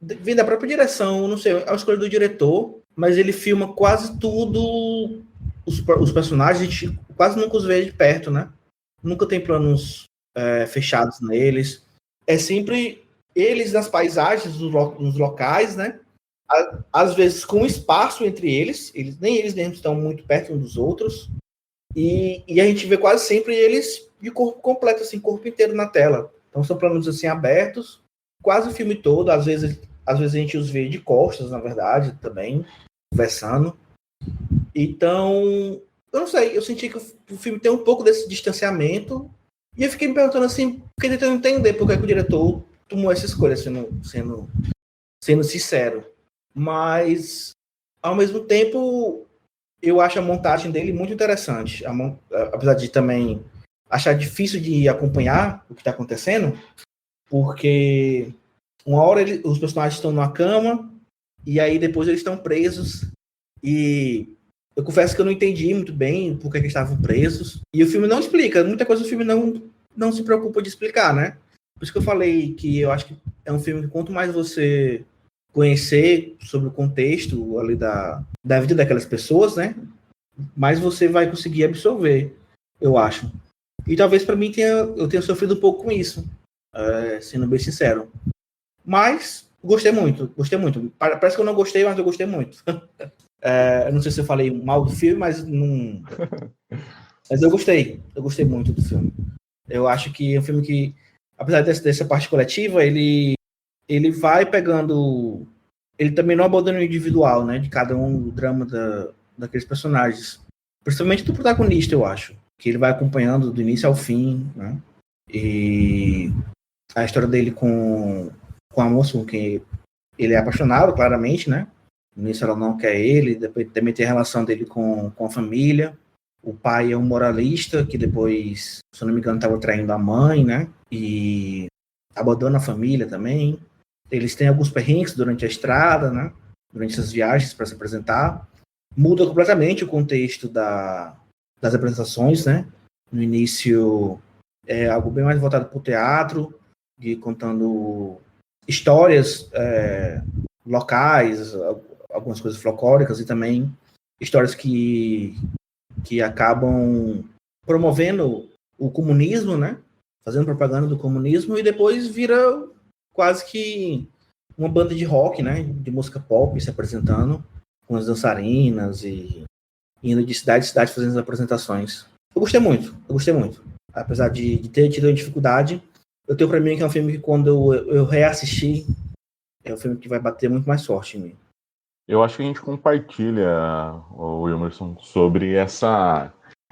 vem da própria direção, não sei, é a escolha do diretor, mas ele filma quase tudo, os personagens, a gente quase nunca os vê de perto, né? Nunca tem planos fechados neles. É sempre eles nas paisagens, nos locais, né? Às vezes com espaço entre eles, nem eles mesmos estão muito perto uns dos outros, e a gente vê quase sempre eles de corpo completo, assim, corpo inteiro na tela. Então são planos assim abertos, quase o filme todo, às vezes a gente os vê de costas, na verdade, também, conversando. Então, eu não sei, eu senti que o filme tem um pouco desse distanciamento, e eu fiquei me perguntando assim, fiquei tentando entender por que o diretor tomou essa escolha, sendo sincero. Mas, ao mesmo tempo, eu acho a montagem dele muito interessante. Apesar de também achar difícil de acompanhar o que está acontecendo, porque uma hora os personagens estão numa cama, e aí depois eles estão presos, e eu confesso que eu não entendi muito bem por que eles estavam presos, e o filme não explica, muita coisa o filme não se preocupa de explicar, né? Por isso que eu falei que eu acho que é um filme que quanto mais você conhecer sobre o contexto ali da vida daquelas pessoas, né? Mais você vai conseguir absorver, eu acho. E talvez para mim eu tenha sofrido um pouco com isso, sendo bem sincero. Mas gostei muito. Parece que eu não gostei, mas eu gostei muito. Eu não sei se eu falei mal do filme, mas não. Mas eu gostei muito do filme. Eu acho que é um filme que, apesar dessa parte coletiva, ele vai pegando. Ele também não abandona o individual, né? De cada um, o drama daqueles personagens. Principalmente do protagonista, eu acho. Que ele vai acompanhando do início ao fim, né? E a história dele com a moça com quem ele é apaixonado, claramente, né? No início ela não quer ele, depois também tem a relação dele com a família. O pai é um moralista, que depois, se eu não me engano, estava traindo a mãe, né? E abandona a família também. Eles têm alguns perrengues durante a estrada, né? Durante essas viagens para se apresentar. Muda completamente o contexto das apresentações, né? No início é algo bem mais voltado para o teatro, contando histórias locais, algumas coisas folclóricas e também histórias que acabam promovendo o comunismo, né? Fazendo propaganda do comunismo, e depois vira quase que uma banda de rock, né? De música pop se apresentando com as dançarinas e indo de cidade em cidade fazendo as apresentações. Eu gostei muito. Apesar de ter tido uma dificuldade, eu tenho pra mim que é um filme que quando eu reassistir, é um filme que vai bater muito mais forte em mim. Eu acho que a gente compartilha, o Emerson, sobre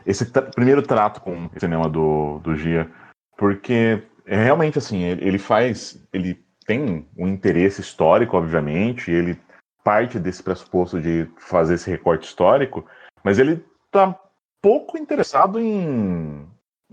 esse primeiro trato com o cinema do Gia, porque realmente, assim, ele tem um interesse histórico, obviamente, ele parte desse pressuposto de fazer esse recorte histórico, mas ele tá pouco interessado em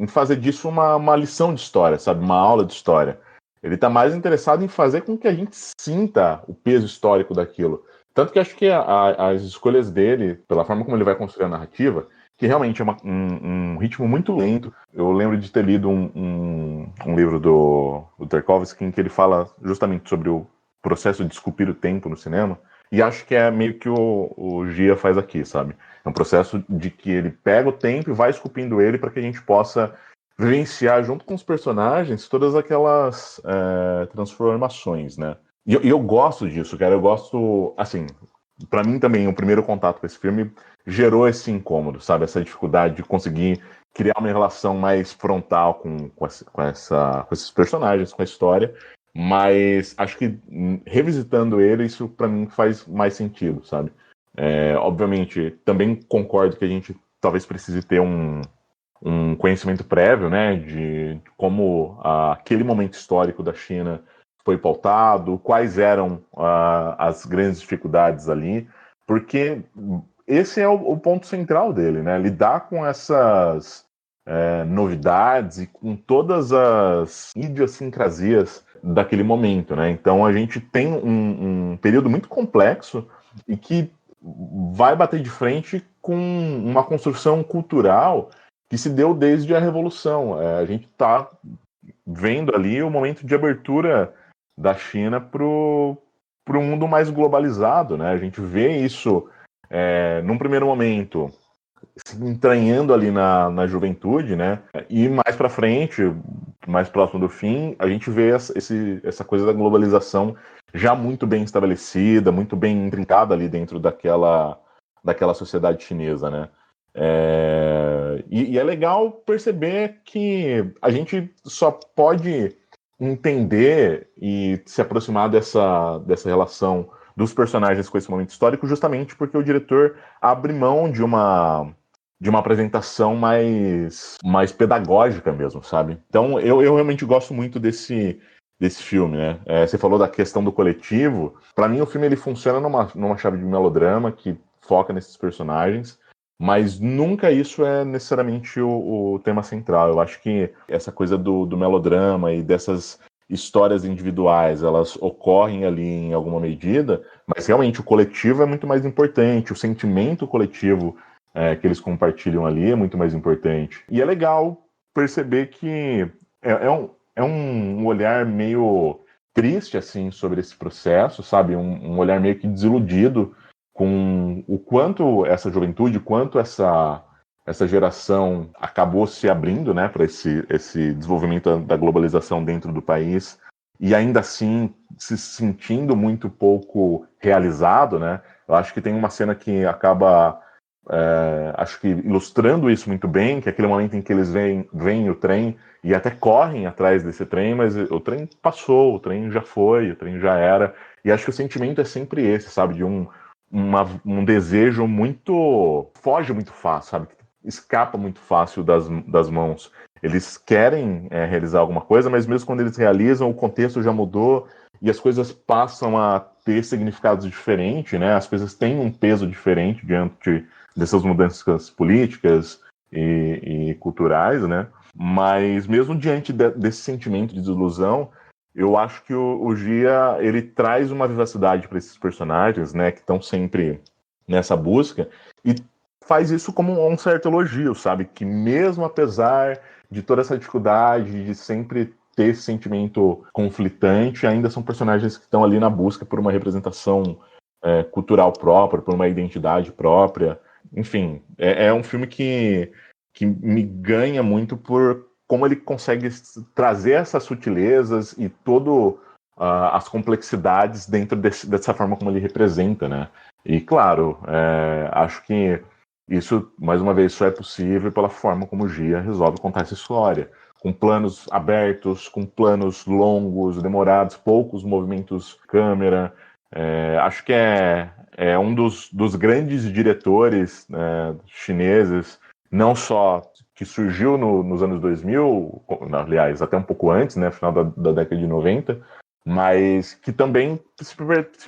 fazer disso uma lição de história, sabe? Uma aula de história. Ele tá mais interessado em fazer com que a gente sinta o peso histórico daquilo. Tanto que acho que as escolhas dele, pela forma como ele vai construir a narrativa, que realmente é um ritmo muito lento. Eu lembro de ter lido um livro do Tarkovsky em que ele fala justamente sobre o processo de esculpir o tempo no cinema, e acho que é meio que o Gia faz aqui, sabe? É um processo de que ele pega o tempo e vai esculpindo ele para que a gente possa vivenciar junto com os personagens todas aquelas transformações, né? E eu gosto disso, cara. Eu gosto, assim, pra mim também, o primeiro contato com esse filme gerou esse incômodo, sabe? Essa dificuldade de conseguir criar uma relação mais frontal com esses personagens, com a história. Mas acho que revisitando ele, isso pra mim faz mais sentido, sabe? Obviamente, também concordo que a gente talvez precise ter um conhecimento prévio, né? De como aquele momento histórico da China foi pautado, quais eram as grandes dificuldades ali, porque esse é o ponto central dele, né? Lidar com essas novidades e com todas as idiosincrasias daquele momento, né? Então a gente tem um período muito complexo e que vai bater de frente com uma construção cultural que se deu desde a Revolução. A gente está vendo ali o momento de abertura da China para o mundo mais globalizado, né? A gente vê isso num primeiro momento se entranhando ali na juventude, né? E mais para frente, mais próximo do fim, a gente vê essa coisa da globalização já muito bem estabelecida, muito bem intrincada ali dentro daquela sociedade chinesa, né? E é legal perceber que a gente só pode entender e se aproximar dessa relação dos personagens com esse momento histórico justamente porque o diretor abre mão de uma apresentação mais pedagógica mesmo, sabe? Então eu realmente gosto muito desse filme, né? Você falou da questão do coletivo. Para mim o filme ele funciona numa chave de melodrama que foca nesses personagens, mas nunca isso é necessariamente o tema central. Eu acho que essa coisa do melodrama e dessas histórias individuais, elas ocorrem ali em alguma medida, mas realmente o coletivo é muito mais importante, o sentimento coletivo que eles compartilham ali é muito mais importante. E é legal perceber que é um olhar meio triste, assim, sobre esse processo, sabe? Um olhar meio que desiludido com o quanto essa juventude, quanto essa geração acabou se abrindo, né, para esse desenvolvimento da globalização dentro do país, e ainda assim se sentindo muito pouco realizado, né? Eu acho que tem uma cena que acaba, acho que ilustrando isso muito bem, que é aquele momento em que eles veem o trem e até correm atrás desse trem, mas o trem passou, o trem já foi, o trem já era, e acho que o sentimento é sempre esse, sabe, de um desejo muito... foge muito fácil, sabe, escapa muito fácil das mãos. Eles querem realizar alguma coisa, mas mesmo quando eles realizam, o contexto já mudou e as coisas passam a ter significados diferentes, né? As coisas têm um peso diferente diante dessas mudanças políticas e culturais, né? Mas mesmo diante desse sentimento de desilusão, eu acho que o Gia, ele traz uma vivacidade para esses personagens, né? Que estão sempre nessa busca e faz isso como um certo elogio, sabe? Que mesmo apesar de toda essa dificuldade, de sempre ter esse sentimento conflitante, ainda são personagens que estão ali na busca por uma representação cultural própria, por uma identidade própria. Enfim, é um filme que me ganha muito por como ele consegue trazer essas sutilezas e todas as complexidades dentro dessa forma como ele representa, né? E, claro, acho que isso, mais uma vez, só é possível pela forma como o Gia resolve contar essa história. Com planos abertos, com planos longos, demorados, poucos movimentos de câmera. Acho que é um dos grandes diretores chineses, não só que surgiu nos anos 2000, aliás, até um pouco antes, né, final da década de 90, mas que também se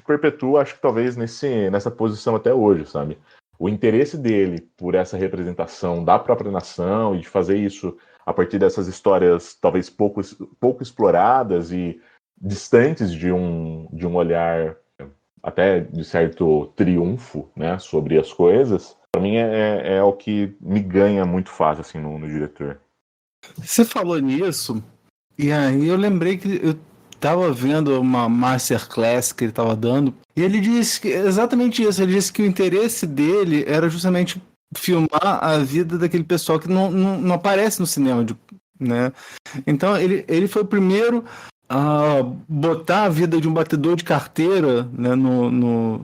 perpetua, acho que talvez nessa posição até hoje, sabe? O interesse dele por essa representação da própria nação e de fazer isso a partir dessas histórias talvez pouco exploradas e distantes de um olhar até de certo triunfo, né, sobre as coisas, para mim é o que me ganha muito fácil assim, no diretor. Você falou nisso, e aí eu lembrei que eu estava vendo uma masterclass que ele estava dando, e ele disse exatamente isso. Ele disse que o interesse dele era justamente filmar a vida daquele pessoal que não aparece no cinema, né? Então ele foi o primeiro a botar a vida de um batedor de carteira, né,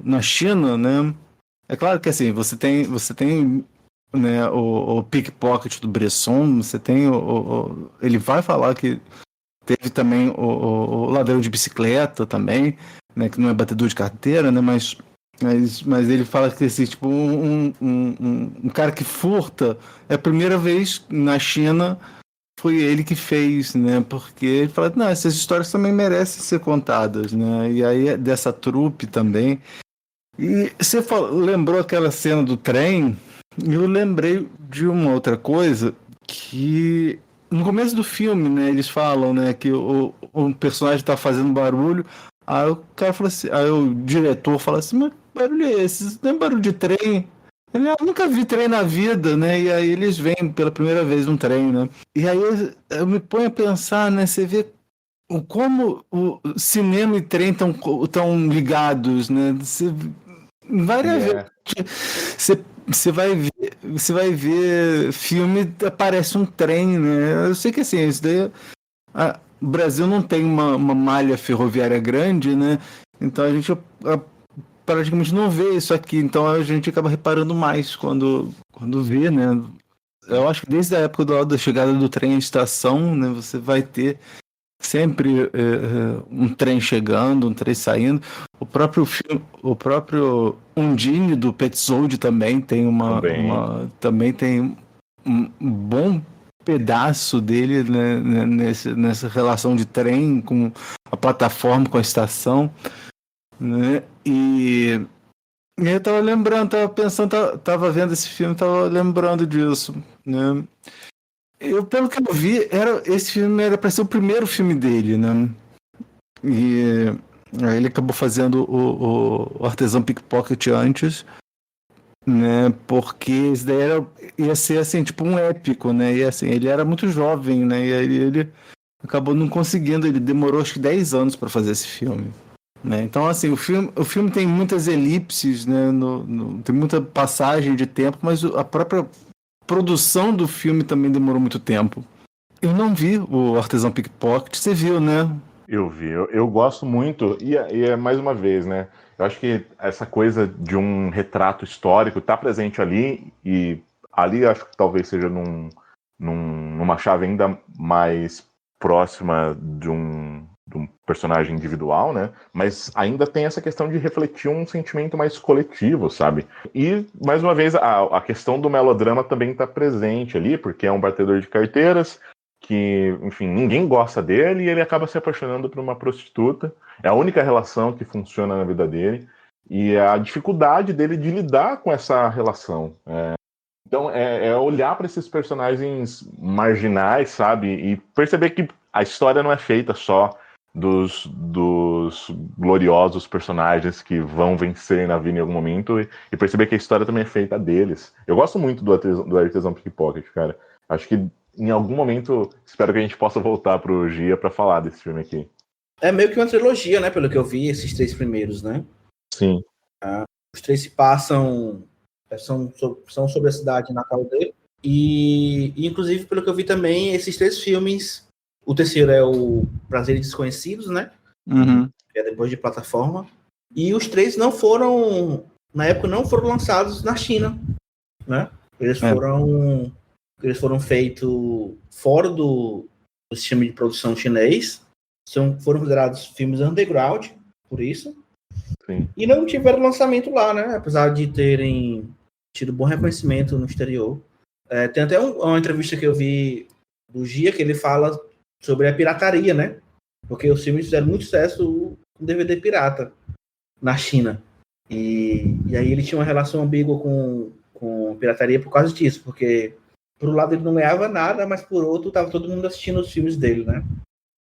na China, né? É claro que assim, você tem né, o pickpocket do Bresson, você tem ele vai falar que teve também o ladrão de bicicleta também, né, que não é batedor de carteira, né, mas ele fala que assim, tipo, um cara que furta, é a primeira vez na China, foi ele que fez, né, porque ele fala, não, essas histórias também merecem ser contadas, né, e aí dessa trupe também. E você lembrou aquela cena do trem, e eu lembrei de uma outra coisa que no começo do filme, né, eles falam, né, que o personagem tá fazendo barulho, aí o cara fala assim, aí o diretor fala assim, mas que barulho é esse? Não é barulho de trem? Ele, eu nunca vi trem na vida, né, e aí eles veem pela primeira vez um trem, né, e aí eu me ponho a pensar, né, você vê como o cinema e trem tão ligados, né, várias vezes você vai ver filme, aparece um trem, né? Eu sei que assim, isso daí, o Brasil não tem uma malha ferroviária grande, né? Então a gente praticamente não vê isso aqui, então a gente acaba reparando mais quando vê, né? Eu acho que desde a época da chegada do trem à estação, né, você vai ter sempre um trem chegando, um trem saindo. O próprio Undine do Petzold também tem também tem um bom pedaço dele, né, nessa relação de trem com a plataforma, com a estação, né? E eu tava lembrando, tava pensando, tava vendo esse filme, tava lembrando disso, né? Pelo que eu vi, esse filme era para ser o primeiro filme dele, né? E aí ele acabou fazendo o Artesão Pickpocket antes, né? Porque esse daí ia ser assim, tipo um épico, né? E assim, ele era muito jovem, né? E aí ele acabou não conseguindo. Ele demorou acho que 10 anos para fazer esse filme. Né? Então, assim, o filme tem muitas elipses, né? Tem muita passagem de tempo, mas a própria produção do filme também demorou muito tempo. Eu não vi o Artesão Pickpocket, você viu, né? Eu vi, eu gosto muito, e é mais uma vez, né? Eu acho que essa coisa de um retrato histórico tá presente ali, e ali acho que talvez seja numa chave ainda mais próxima de um personagem individual, né? Mas ainda tem essa questão de refletir um sentimento mais coletivo, sabe? E, mais uma vez, a questão do melodrama também tá presente ali, porque é um batedor de carteiras, que, enfim, ninguém gosta dele e ele acaba se apaixonando por uma prostituta. É a única relação que funciona na vida dele e a dificuldade dele de lidar com essa relação. Então, é olhar para esses personagens marginais, sabe? E perceber que a história não é feita só dos gloriosos personagens que vão vencer na vida em algum momento e perceber que a história também é feita deles. Eu gosto muito do Artesão Pickpocket, cara. Acho que em algum momento, espero que a gente possa voltar pro Gia para falar desse filme aqui. É meio que uma trilogia, né? Pelo que eu vi, esses 3 primeiros, né? Sim. Os 3 se passam... São sobre a cidade natal dele. E, inclusive, pelo que eu vi também, esses 3 filmes... O terceiro é o Prazeres Desconhecidos, né? Uhum. Que é depois de plataforma. E os 3 não foram... Na época, não foram lançados na China, né? Eles foram feitos fora do sistema de produção chinês. Foram considerados filmes underground, por isso. Sim. E não tiveram lançamento lá, né? Apesar de terem tido bom reconhecimento no exterior. Tem até uma entrevista que eu vi do Gia, que ele fala sobre a pirataria, né? Porque os filmes fizeram muito sucesso com DVD pirata na China. E aí ele tinha uma relação ambígua com pirataria por causa disso, porque por um lado ele não ganhava nada, mas por outro tava todo mundo assistindo os filmes dele, né?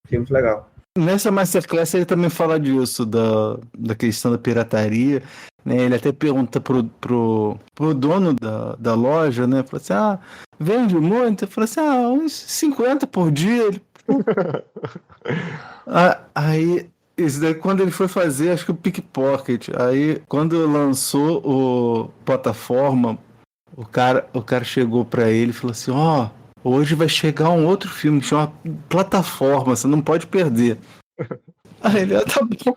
Foi muito legal. Nessa Masterclass ele também fala disso, da questão da pirataria, né? Ele até pergunta pro dono da loja, né? Fala assim, vende muito? Ele fala assim, uns 50 por dia. Ele... Aí, isso daí quando ele foi fazer, acho que o Pickpocket, aí quando lançou o plataforma, o cara chegou pra ele e falou assim, hoje vai chegar um outro filme que chama Plataforma, você não pode perder. Aí ele, tá bom.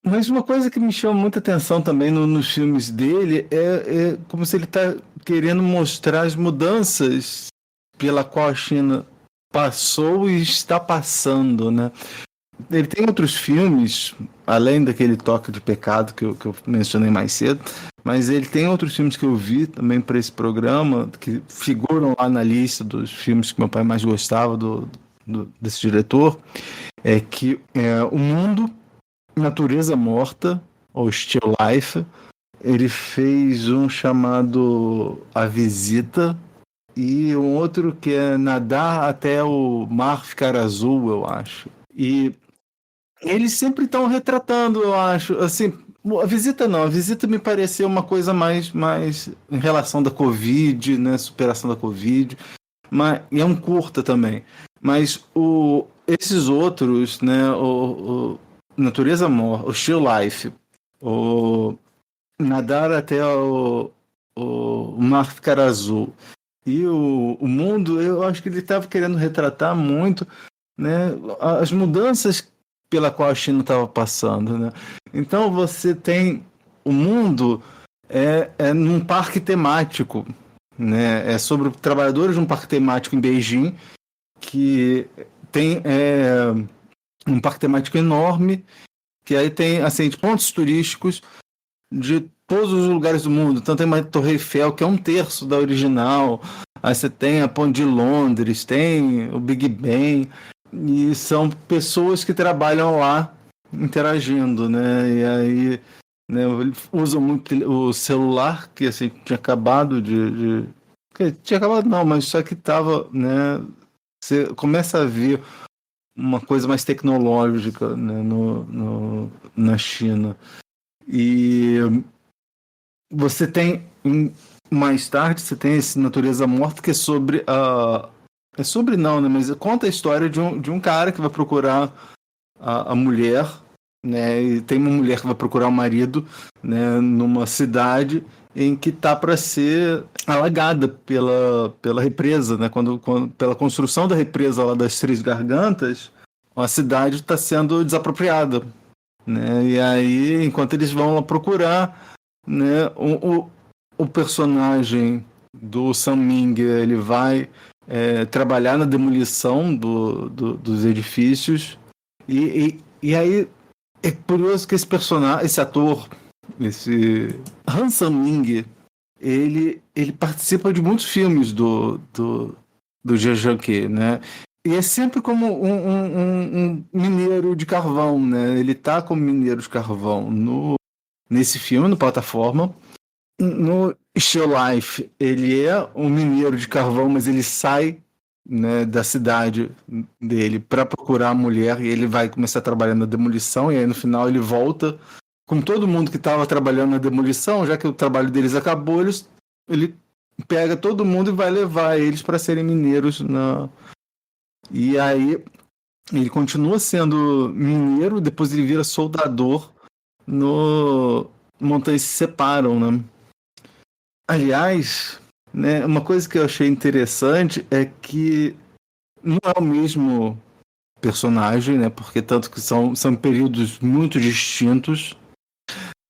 Mas uma coisa que me chama muita atenção também nos filmes dele é como se ele tá querendo mostrar as mudanças pela qual a China passou e está passando, né? Ele tem outros filmes, além daquele Toque de Pecado que eu mencionei mais cedo, mas ele tem outros filmes que eu vi também para esse programa, que figuram lá na lista dos filmes que meu pai mais gostava desse diretor, que é O Mundo, Natureza Morta, ou Still Life. Ele fez um chamado A Visita e um outro que é Nadar até o Mar Ficar Azul, eu acho. E eles sempre estão retratando, eu acho, assim, a visita me pareceu uma coisa mais em relação da Covid, né, superação da Covid, mas é um curta também, mas esses outros, né, o Natureza Morta, o Still Life, o Nadar até o Mar Ficar Azul e o Mundo, eu acho que ele estava querendo retratar muito, né, as mudanças pela qual a China estava passando, né? Então você tem o Mundo num parque temático, né? É sobre trabalhadores de um parque temático em Beijing, que tem um parque temático enorme, que aí tem assim, pontos turísticos de todos os lugares do mundo. Então tem uma Torre Eiffel, que é 1/3 da original. Aí você tem a Ponte de Londres, tem o Big Ben. E são pessoas que trabalham lá interagindo, né? E aí, né, usam muito o celular, que assim, tinha acabado tinha acabado não, mas só que estava, né? Você começa a ver uma coisa mais tecnológica, né, na China. E você tem, mais tarde, você tem esse Natureza Morta, que é sobre É sobre não, né? Mas conta a história de um cara que vai procurar a mulher, né? E tem uma mulher que vai procurar o marido, né? Numa cidade em que tá para ser alagada pela represa, né? Pela construção da represa lá das Três Gargantas, a cidade está sendo desapropriada, né? E aí, enquanto eles vão lá procurar, né? O personagem do Sam Ming, ele vai trabalhar na demolição dos edifícios e aí é curioso que esse ator, esse Han Sang-ming, ele participa de muitos filmes do Jia Zhangke, né? E é sempre como um mineiro de carvão, né? Ele tá como mineiro de carvão nesse filme, no Plataforma. No Still Life, ele é um mineiro de carvão, mas ele sai, né, da cidade dele para procurar a mulher e ele vai começar a trabalhar na demolição, e aí no final ele volta com todo mundo que estava trabalhando na demolição, já que o trabalho deles acabou, ele pega todo mundo e vai levar eles para serem mineiros. E aí ele continua sendo mineiro, depois ele vira soldador no Montanhas Se Separam, né? Aliás, né, uma coisa que eu achei interessante é que não é o mesmo personagem, né? Porque tanto que são períodos muito distintos.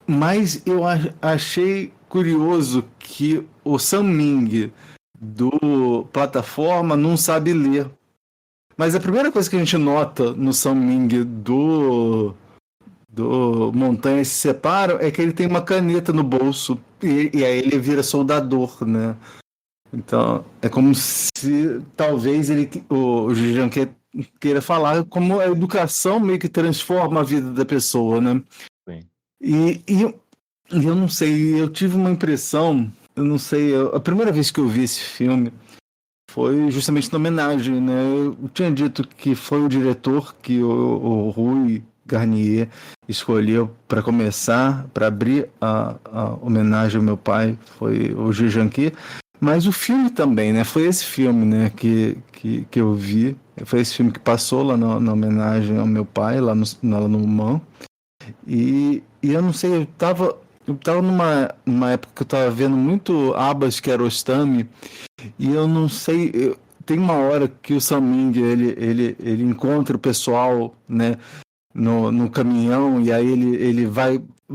Mas eu achei curioso que o Sam Ming do Plataforma não sabe ler. Mas a primeira coisa que a gente nota no Sam Ming do Montanhas Se Separam é que ele tem uma caneta no bolso e aí ele vira soldador, né? Então é como se talvez o Jia Zhangke queira falar como a educação meio que transforma a vida da pessoa, né? Sim. E eu não sei, eu tive uma impressão, eu não sei, a primeira vez que eu vi esse filme foi justamente na homenagem, né? Eu tinha dito que foi o diretor que o Rui Garnier escolheu para começar, para abrir a homenagem ao meu pai, foi o Jia Zhangke, mas o filme também, né? Foi esse filme, né, que eu vi, foi esse filme que passou lá na homenagem ao meu pai, lá no MAN, e eu não sei, eu tava numa época que eu tava vendo muito Abbas Kiarostami, e eu não sei, tem uma hora que o Sam Ming, ele encontra o pessoal, né, no caminhão, e aí ele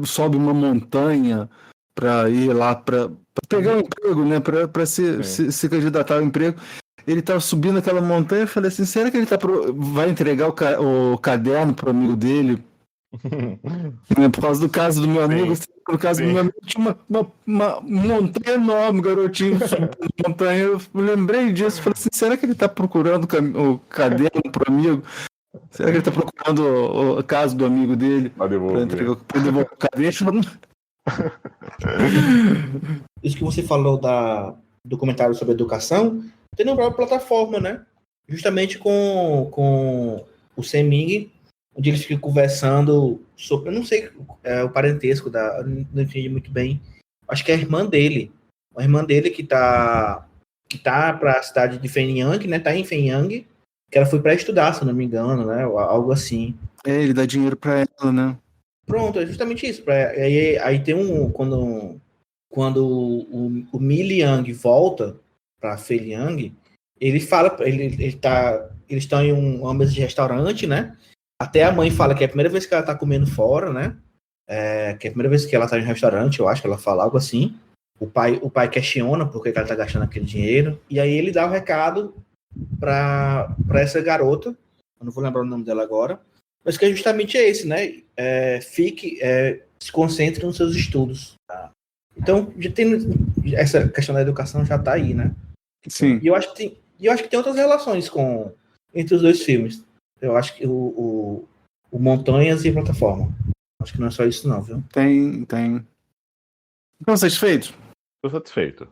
sobe uma montanha para ir lá para pegar um emprego, né, para se candidatar ao emprego. Ele estava subindo aquela montanha, eu falei assim, será que ele vai entregar o caderno para o amigo dele? Por causa do caso do meu amigo, por causa do meu amigo, tinha uma montanha enorme, garotinho subindo a montanha. Eu lembrei disso, falei assim, será que ele está procurando o caderno para o amigo? Será que ele está procurando o caso do amigo dele para devolver o caderno? Isso que você falou do comentário sobre educação, tem na própria Plataforma, né? Justamente com o Sam Ming, onde eles ficam conversando sobre, eu não sei o parentesco, não entendi muito bem. Acho que é a irmã dele que tá para a cidade de Fenyang, né? Tá em Fenyang, que ela foi para estudar, se não me engano, né? Algo assim. Ele dá dinheiro para ela, né? Pronto, é justamente isso. Aí tem quando o Mi Liang volta para Fenyang, ele fala, eles estão em uma mesa de restaurante, né? Até a mãe fala que é a primeira vez que ela tá comendo fora, né? Que é a primeira vez que ela tá em restaurante, eu acho que ela fala algo assim. O pai questiona por que ela tá gastando aquele dinheiro. E aí ele dá o recado para essa garota, eu não vou lembrar o nome dela agora, mas que é justamente esse, né? Se concentre nos seus estudos. Tá? Então, já tem essa questão da educação já tá aí, né? Sim. E eu acho que tem outras relações entre os dois filmes. Eu acho que o Montanhas e Plataforma. Acho que não é só isso não, viu? Tem. Estão satisfeitos? Estou satisfeito.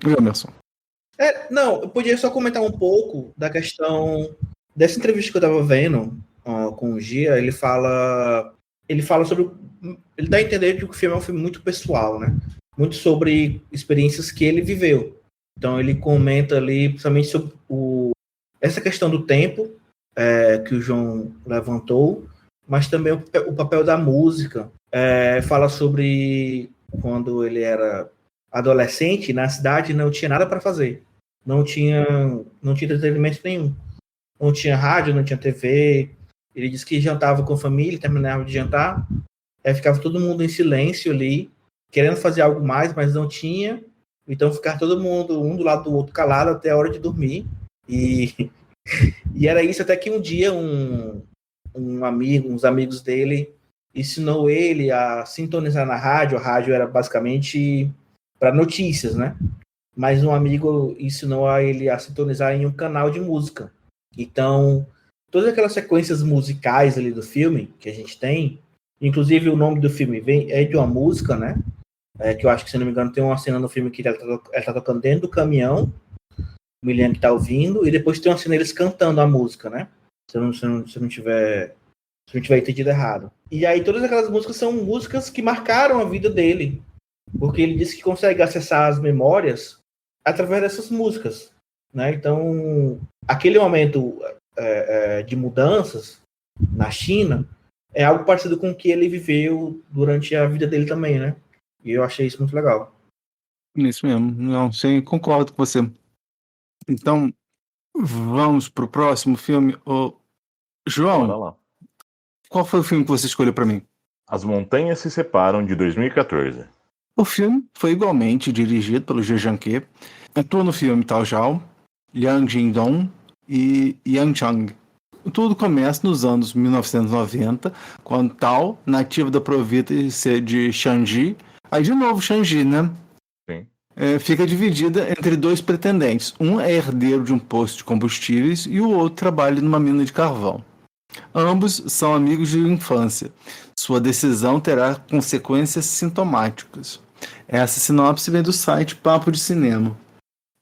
Emerson. Não, eu podia só comentar um pouco da questão dessa entrevista que eu estava vendo com o Gia. Ele fala sobre, ele dá a entender que o filme é um filme muito pessoal, né? Muito sobre experiências que ele viveu. Então ele comenta ali, principalmente sobre essa questão do tempo que o João levantou, mas também o papel da música. Fala sobre quando ele era adolescente, na cidade não tinha nada para fazer. Não tinha entretenimento nenhum. Não tinha rádio, não tinha TV. Ele disse que jantava com a família, terminava de jantar, ficava todo mundo em silêncio ali, querendo fazer algo mais, mas não tinha. Então ficava todo mundo um do lado do outro calado até a hora de dormir. E era isso até que um dia uns amigos dele ensinou ele a sintonizar na rádio. A rádio era basicamente para notícias, né? Mas um amigo ensinou a ele a sintonizar em um canal de música. Então, todas aquelas sequências musicais ali do filme que a gente tem, inclusive o nome do filme é de uma música, né? Que eu acho que, se não me engano, tem uma cena no filme que ela tá tocando dentro do caminhão, o William que tá ouvindo, e depois tem uma cena eles cantando a música, né? Se eu não tiver entendido errado. E aí todas aquelas músicas são músicas que marcaram a vida dele, porque ele disse que consegue acessar as memórias através dessas músicas, né? Então, aquele momento de mudanças na China é algo parecido com o que ele viveu durante a vida dele também, né? E eu achei isso muito legal. Isso mesmo. Não, sim, concordo com você. Então, vamos pro próximo filme. João, qual foi o filme que você escolheu para mim? As Montanhas Se Separam, de 2014. O filme foi igualmente dirigido pelo Zhe Jianke. Atuou no filme Tao Zhao, Liang Jingdong e Yang Chang. Tudo começa nos anos 1990, quando Tao, nativa da província de Shanxi, aí de novo Shanxi, né? Sim. Fica dividida entre dois pretendentes. Um é herdeiro de um posto de combustíveis e o outro trabalha numa mina de carvão. Ambos são amigos de infância. Sua decisão terá consequências sintomáticas. Essa sinopse vem do site Papo de Cinema.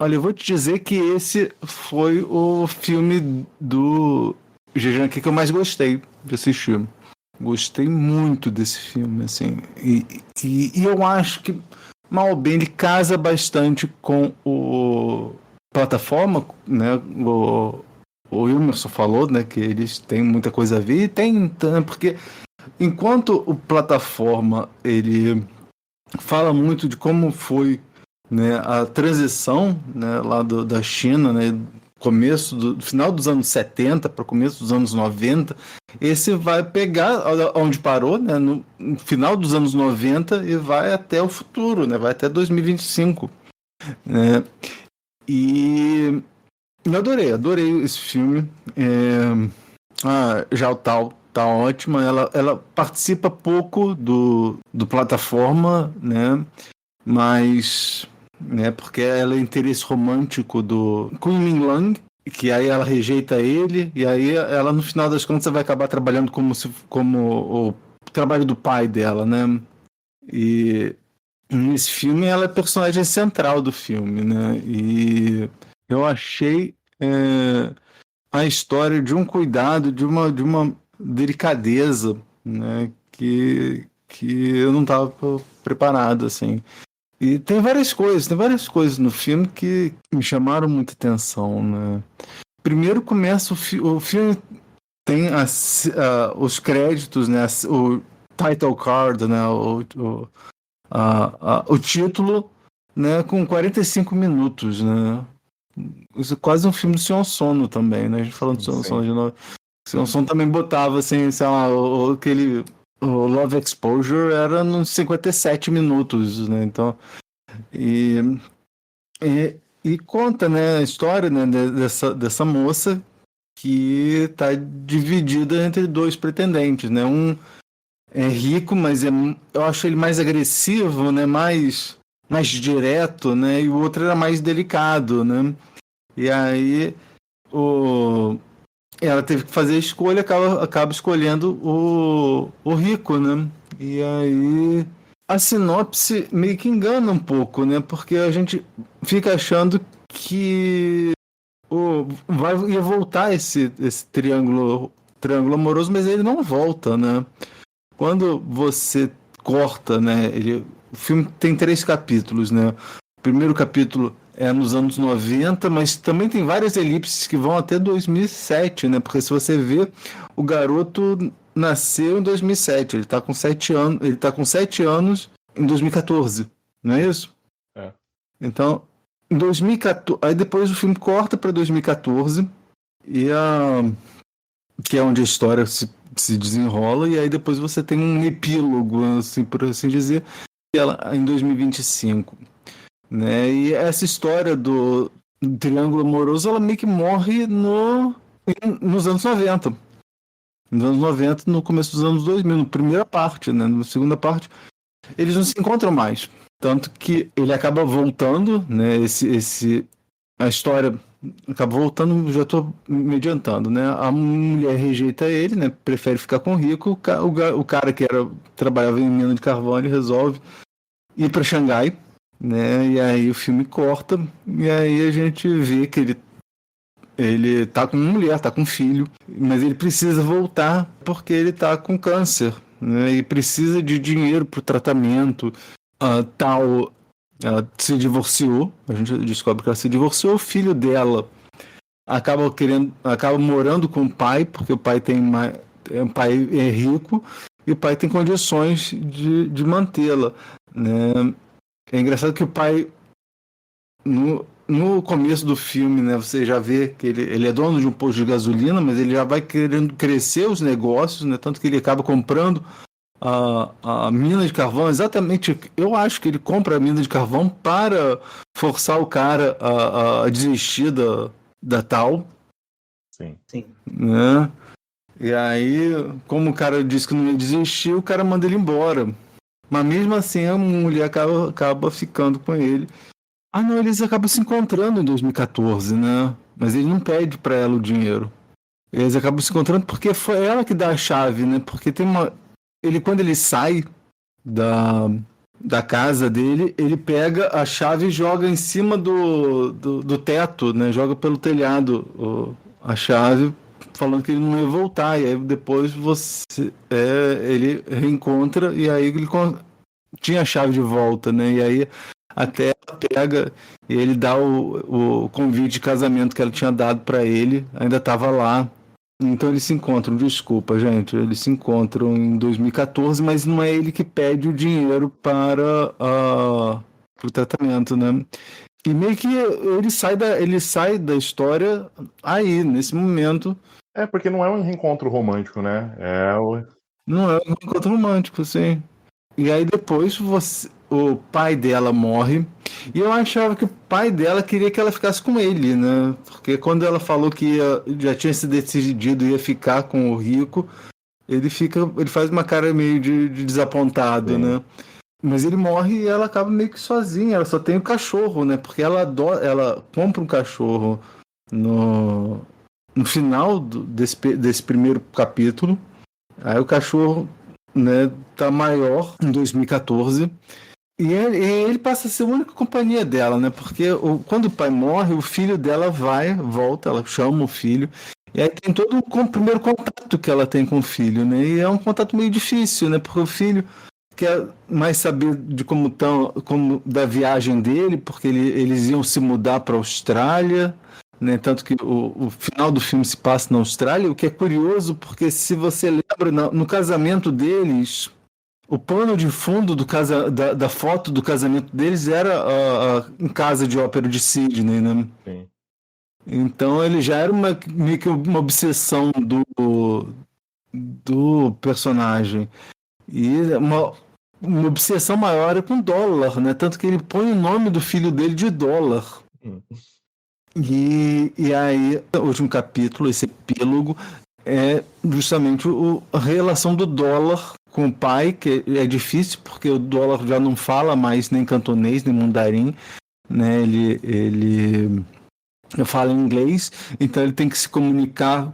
Olha, eu vou te dizer que esse foi o filme do Zhe Jianke que eu mais gostei de assistir. Gostei muito desse filme, assim. E eu acho que, mal ou bem, ele casa bastante com o Plataforma, né? O Wilmerson falou, né, que eles têm muita coisa a ver, e tem, porque enquanto o Plataforma ele fala muito de como foi, né, a transição, né, lá da China, né, final dos anos 70 para o começo dos anos 90, esse vai pegar onde parou, né, no final dos anos 90 e vai até o futuro, né, vai até 2025, né, e eu adorei esse filme. Já o Tao tá ótima, ela participa pouco do Plataforma, né, mas, né, porque ela é interesse romântico do Kun Min Lang, que aí ela rejeita ele, e aí ela, no final das contas, vai acabar trabalhando como o trabalho do pai dela, né, e nesse filme ela é personagem central do filme, né, e eu achei a história de um cuidado, de uma delicadeza, né, que eu não estava preparado, assim. E tem várias coisas no filme que me chamaram muita atenção, né. Primeiro começa o filme, tem os créditos, né, o title card, né, o título, né, com 45 minutos, né. Isso é quase um filme do Sion Sono também, né? A gente falando do Sion Sono de novo. O Sion Sono também botava assim, sei lá, o Love Exposure era nos 57 minutos, né? Então, e conta, né, a história, né, dessa moça que está dividida entre dois pretendentes, né? Um é rico, mas eu acho ele mais agressivo, né? Mais direto, né? E o outro era mais delicado, né? E aí ela teve que fazer a escolha, acaba escolhendo o rico, né? E aí a sinopse meio que engana um pouco, né? Porque a gente fica achando que ia voltar esse triângulo amoroso, mas ele não volta, né? Quando você corta, né? O filme tem 3 capítulos, né? O primeiro capítulo é nos anos 90, mas também tem várias elipses que vão até 2007, né? Porque se você vê, o garoto nasceu em 2007, ele tá com 7 anos, ele tá com 7 anos em 2014, não é isso? É. Então, em 2014, aí depois o filme corta para 2014, que é onde a história se desenrola, e aí depois você tem um epílogo, assim, por assim dizer, em 2025. Né? E essa história do triângulo amoroso, ela meio que morre nos anos 90. Nos anos 90, no começo dos anos 2000, na primeira parte, né? Na segunda parte, eles não se encontram mais. Tanto que ele acaba voltando, né? A história acaba voltando, já estou me adiantando, né? A mulher rejeita ele, né? Prefere ficar com o rico. O cara que trabalhava em mina de carvão, ele resolve ir para Xangai, né? E aí o filme corta, e aí a gente vê que ele tá com uma mulher, tá com um filho, mas ele precisa voltar porque ele tá com câncer, né? E precisa de dinheiro pro tratamento. Ela se divorciou, a gente descobre que ela se divorciou, o filho dela acaba morando com o pai, porque o pai o pai é rico e o pai tem condições de mantê-la, né? É engraçado que o pai, no começo do filme, né, você já vê que ele é dono de um posto de gasolina, mas ele já vai querendo crescer os negócios, né, tanto que ele acaba comprando a mina de carvão. Exatamente, eu acho que ele compra a mina de carvão para forçar o cara a desistir da tal. Sim. Né? E aí, como o cara disse que não ia desistir, o cara manda ele embora. Mas mesmo assim a mulher acaba ficando com ele. Não, eles acabam se encontrando em 2014, né? Mas ele não pede pra ela o dinheiro. Eles acabam se encontrando porque foi ela que dá a chave, né? Porque quando ele sai da casa dele, ele pega a chave e joga em cima do teto, né? Joga pelo telhado a chave, falando que ele não ia voltar, e aí depois ele reencontra, e aí ele tinha a chave de volta, né? E aí até ela pega e ele dá o convite de casamento que ela tinha dado para ele, ainda estava lá. Então eles se encontram, desculpa, gente, eles se encontram em 2014, mas não é ele que pede o dinheiro para o tratamento, né? E meio que ele sai da história aí, nesse momento. Porque não é um reencontro romântico, né? Não é um reencontro romântico, sim. E aí depois o pai dela morre. E eu achava que o pai dela queria que ela ficasse com ele, né? Porque quando ela falou que já tinha se decidido e ia ficar com o rico, ele faz uma cara meio de desapontado, sim, né? Mas ele morre e ela acaba meio que sozinha. Ela só tem o cachorro, né? Porque ela compra um cachorro no final desse primeiro capítulo. Aí o cachorro, né, tá maior em 2014 e ele passa a ser a única companhia dela, né? Porque quando o pai morre, o filho dela volta, ela chama o filho, e aí tem todo o primeiro contato que ela tem com o filho, né? E é um contato meio difícil, né? Porque o filho quer mais saber de como da viagem dele, porque eles iam se mudar para a Austrália, né? Tanto que o final do filme se passa na Austrália, o que é curioso, porque se você lembra, no casamento deles, o pano de fundo da foto do casamento deles era em casa de ópera de Sydney, né? Sim. Então ele já era meio que uma obsessão do personagem. E uma obsessão maior é com dólar, né? Tanto que ele põe o nome do filho dele de dólar. E aí, o último capítulo, esse epílogo, é justamente a relação do dólar com o pai, que é difícil, porque o dólar já não fala mais nem cantonês, nem mandarim, né? Ele fala inglês, então ele tem que se comunicar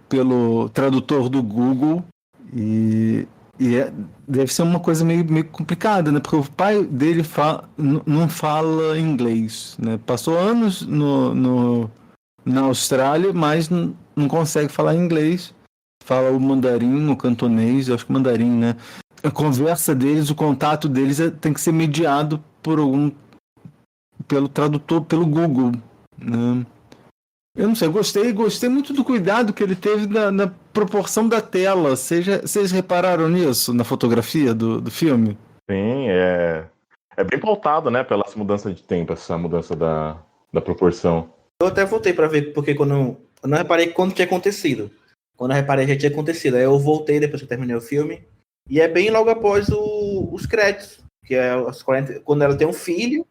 pelo tradutor do Google, e deve ser uma coisa meio complicada, né? Porque o pai dele não fala inglês, né? Passou anos na Austrália, mas não consegue falar inglês. Fala o mandarim, o cantonês, eu acho que mandarim, né? A conversa deles, o contato deles tem que ser mediado por pelo tradutor, pelo Google, né? Eu não sei, gostei muito do cuidado que ele teve na proporção da tela. Vocês repararam nisso na fotografia do filme? Sim, é bem pautado, né, pelas mudanças de tempo, essa mudança da proporção. Eu até voltei pra ver, porque eu não reparei quando tinha acontecido. Quando eu reparei, já tinha acontecido. Aí eu voltei depois que eu terminei o filme. E é bem logo após os créditos. Que é quando ela tem um filho.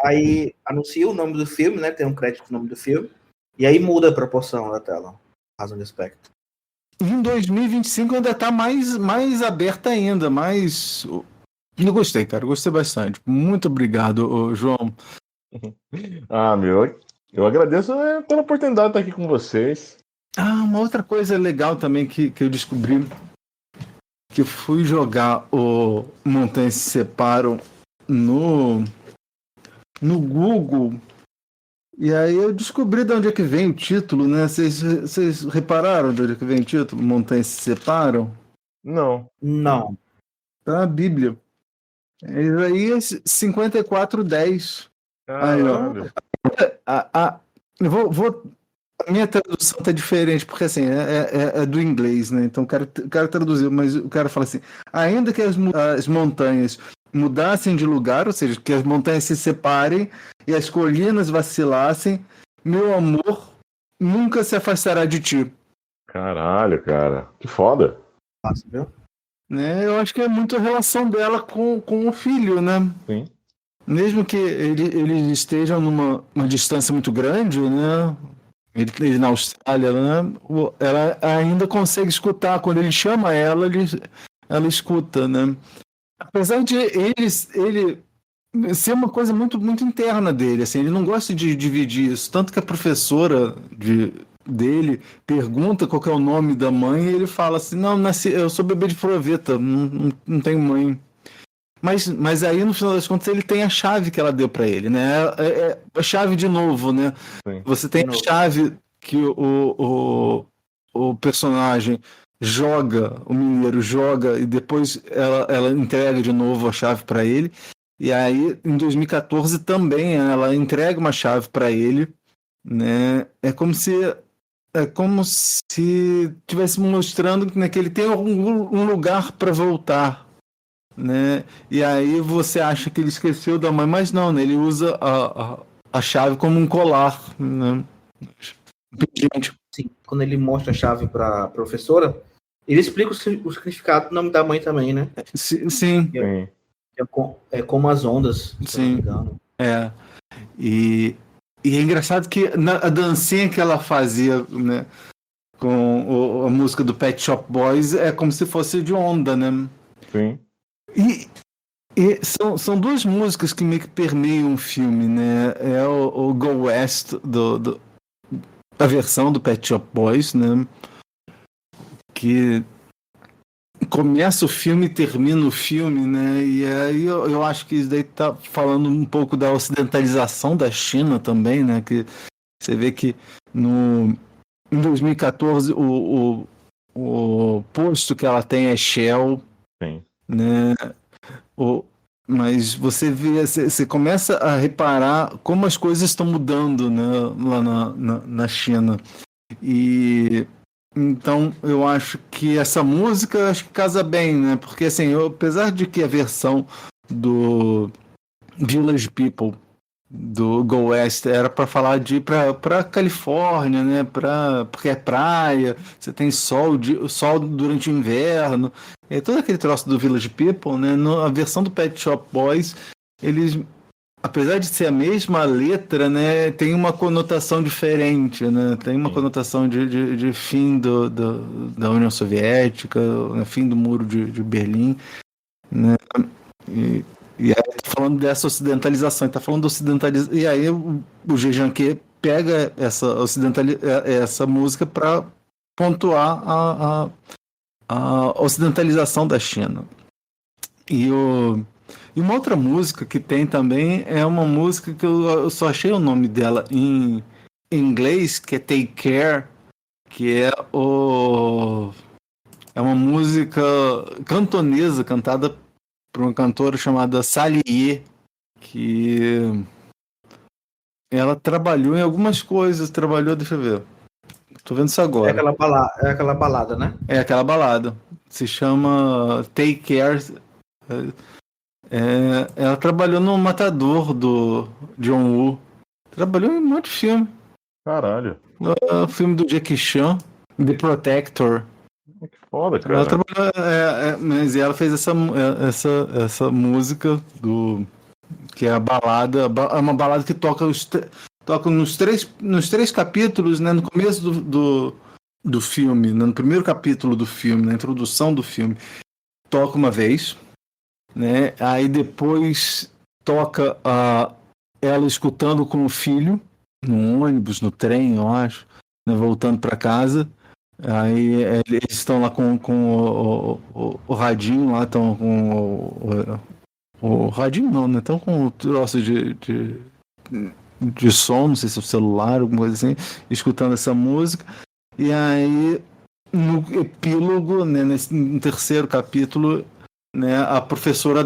Aí anuncia o nome do filme, né? Tem um crédito com o nome do filme. E aí muda a proporção da tela. Razão de aspecto. Em 2025 ainda tá mais aberta ainda, mais... Eu gostei, cara. Gostei bastante. Muito obrigado, João. Eu agradeço pela oportunidade de estar aqui com vocês. Uma outra coisa legal também que eu descobri, que eu fui jogar o Montanhas se Separam no Google, e aí eu descobri de onde é que vem o título, né? Vocês repararam de onde é que vem o título? Montanhas se Separam? Não. Tá na Bíblia. É Isaías 54:10. Aí, ó. A minha tradução tá diferente, porque assim, é do inglês, né? Então o cara traduziu, mas o cara fala assim: ainda que as montanhas mudassem de lugar, ou seja, que as montanhas se separem e as colinas vacilassem, meu amor nunca se afastará de ti. Caralho, cara. Que foda. Nossa, viu? Né? Eu acho que é muito a relação dela com o filho, né? Sim. Mesmo que eles estejam numa distância muito grande, né? Ele na Austrália, né? Ela ainda consegue escutar. Quando ele chama ela, ela escuta, né? Apesar de ele ser uma coisa muito, muito interna dele, assim, ele não gosta de dividir isso. Tanto que a professora dele pergunta qual que é o nome da mãe e ele fala assim, não, eu sou bebê de proveta, não tenho mãe. Mas aí, no final das contas, ele tem a chave que ela deu para ele, né? A chave de novo, né? Sim. Você tem a chave que o personagem joga, o mineiro joga, e depois ela entrega de novo a chave para ele. E aí, em 2014, também ela entrega uma chave para ele, né? É como se estivesse mostrando, né, que ele tem um lugar para voltar, né? E aí você acha que ele esqueceu da mãe, mas não, né? Ele usa a chave como um colar, né? Sim, quando ele mostra a chave para a professora, ele explica o significado do nome da mãe também, né? Sim. É como as ondas, se Sim. não me engano. E é engraçado que a dancinha que ela fazia, né, com a música do Pet Shop Boys é como se fosse de onda, né? Sim. E são duas músicas que meio que permeiam o filme, né? É o Go West, a versão do Pet Shop Boys, né? Que começa o filme e termina o filme, né? E aí eu acho que isso daí tá falando um pouco da ocidentalização da China também, né? Que você vê que em 2014 o posto que ela tem é Shell. Sim. Né? Mas você começa a reparar como as coisas estão mudando, né, lá na China. E então eu acho que essa música acho que casa bem, né? Porque assim, apesar de que a versão do Village People do Go West era para falar de ir para Califórnia, né? Porque é praia, você tem sol durante o inverno, é todo aquele troço do Village People, né? A versão do Pet Shop Boys, eles, apesar de ser a mesma letra, né, tem uma conotação diferente, né? Tem uma conotação de fim da União Soviética, fim do Muro de Berlim, né? E aí tá falando dessa ocidentalização, tá falando ocidentalização, e aí o Jean-Jacques pega essa música para pontuar a ocidentalização da China. E uma outra música que tem também é uma música que eu só achei o nome dela em inglês, que é Take Care, que é uma música cantonesa cantada por uma cantora chamada Sally Ye, que ela trabalhou em algumas coisas. Deixa eu ver. Tô vendo isso É agora. aquela balada, né? É aquela balada. Se chama Take Care. Ela trabalhou no Matador do John Woo. Trabalhou em um monte de filme. Caralho. O filme do Jackie Chan, The Protector. Que foda, cara. Ela trabalhou, mas ela fez essa música que é a balada. É uma balada que toca nos três capítulos, né? No começo do filme, né, no primeiro capítulo do filme, na introdução do filme, toca uma vez, né? Aí depois toca ela escutando com o filho no ônibus, no trem, eu acho, né, voltando para casa. Aí eles estão lá com o radinho, lá estão com o radinho não, né? Estão com o troço de som, não sei se é o celular, alguma coisa assim, escutando essa música. E aí, no epílogo, né, no terceiro capítulo, né, a professora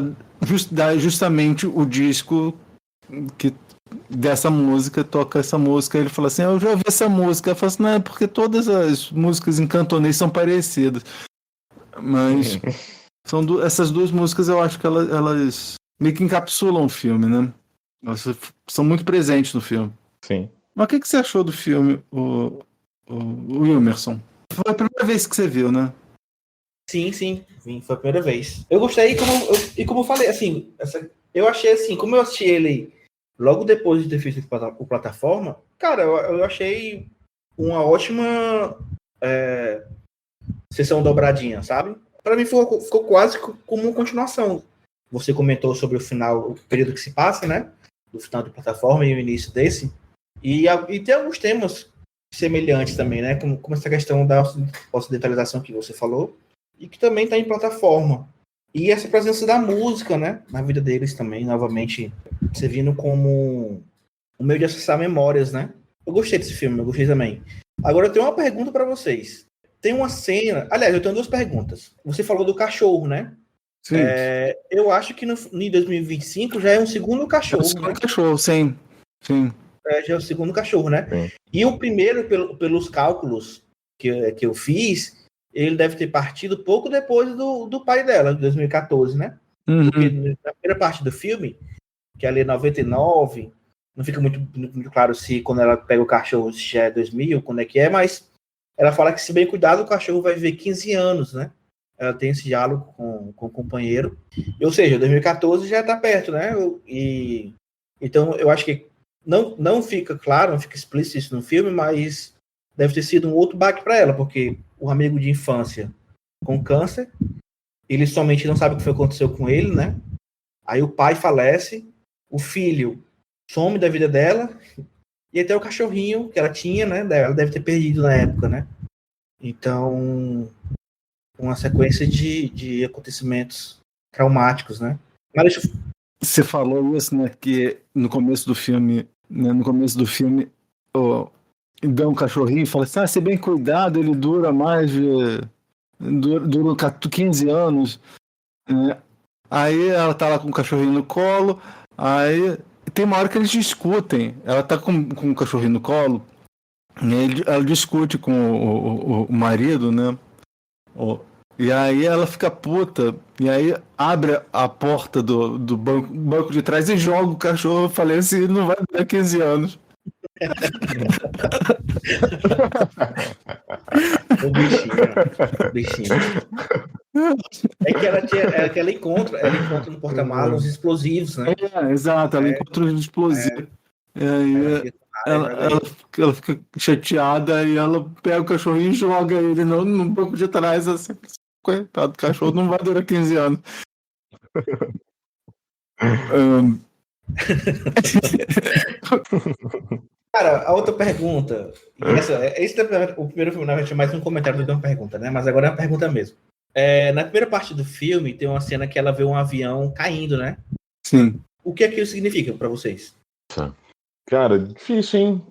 dá justamente o disco dessa música, toca essa música. Ele fala assim: eu já ouvi essa música. Ela fala assim: não, é porque todas as músicas em cantonês são parecidas. Mas essas duas músicas, eu acho que elas meio que encapsulam o filme, né? Elas são muito presentes no filme. Sim. Mas o que você achou do filme, o Wilmerson? Foi a primeira vez que você viu, né? Sim, foi a primeira vez. Eu gostei, como eu falei, assim, eu achei assim, como eu assisti ele logo depois de ter feito o plataforma, cara, eu achei uma ótima sessão dobradinha, sabe? Pra mim ficou quase como uma continuação. Você comentou sobre o final, o período que se passa, né? Do final de plataforma e o início desse. E tem alguns temas semelhantes também, né? Como essa questão da ocidentalização que você falou, e que também está em plataforma. E essa presença da música, né? Na vida deles também, novamente, servindo como um meio de acessar memórias, né? Eu gostei desse filme, eu gostei também. Agora eu tenho uma pergunta para vocês. Tem uma cena... Aliás, eu tenho duas perguntas. Você falou do cachorro, né? Sim. Eu acho que em 2025 já é um segundo cachorro. É o segundo cachorro, sim. Já é o segundo cachorro, né? Sim. E o primeiro, pelos cálculos que eu fiz, ele deve ter partido pouco depois do pai dela, de 2014, né? Uhum. Porque na primeira parte do filme, que é ali 99, não fica muito claro se quando ela pega o cachorro se já é 2000, quando é que é, mas ela fala que, se bem cuidado, o cachorro vai viver 15 anos, né? Ela tem esse diálogo com o companheiro. Ou seja, 2014 já está perto, né? Então, eu acho que não fica claro, não fica explícito isso no filme, mas deve ter sido um outro baque para ela, porque o amigo de infância com câncer, ele somente não sabe o que aconteceu com ele, né? Aí o pai falece, o filho some da vida dela, e até o cachorrinho que ela tinha, né? Ela deve ter perdido na época, né? Então, uma sequência de acontecimentos traumáticos, né? Mas você falou isso, né? Que no começo do filme, dá um cachorrinho e fala assim: se bem cuidado, ele dura mais de. Dura 15 anos. Aí ela tá lá com o cachorrinho no colo, aí tem uma hora que eles discutem. Ela tá com o cachorrinho no colo, e ela discute com o marido, né? E aí ela fica puta, e aí abre a porta do banco de trás e joga o cachorro. Eu falei assim: não vai durar 15 anos. O bichinho. É que ela encontra no porta-malas uns explosivos, né? Exato, ela encontra os explosivos. E aí ela fica chateada e ela pega o cachorrinho e joga ele no banco de trás, assim. Coitado do cachorro, não vai durar 15 anos. Cara, a outra pergunta. O primeiro filme, na verdade, é mais um comentário do que uma pergunta, né? Mas agora é uma pergunta mesmo. Na primeira parte do filme, tem uma cena que ela vê um avião caindo, né? Sim. O que aquilo significa para vocês? Cara, difícil, hein?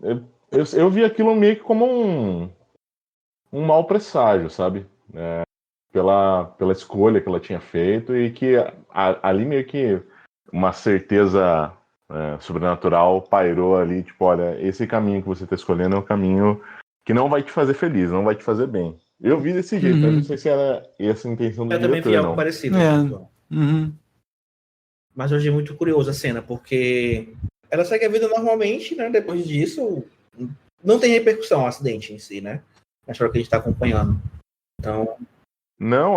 Eu vi aquilo meio que como um mau presságio, sabe? Pela escolha que ela tinha feito, e que ali meio que uma certeza sobrenatural pairou ali, tipo, olha, esse caminho que você está escolhendo é um caminho que não vai te fazer feliz, não vai te fazer bem. Eu vi desse jeito, mas não sei se era essa a intenção do diretor, também vi algo não. parecido. Mas eu achei muito curioso a cena, porque ela segue a vida normalmente, né? Depois disso, não tem repercussão o acidente em si, né? Na história que a gente está acompanhando. Então... Não,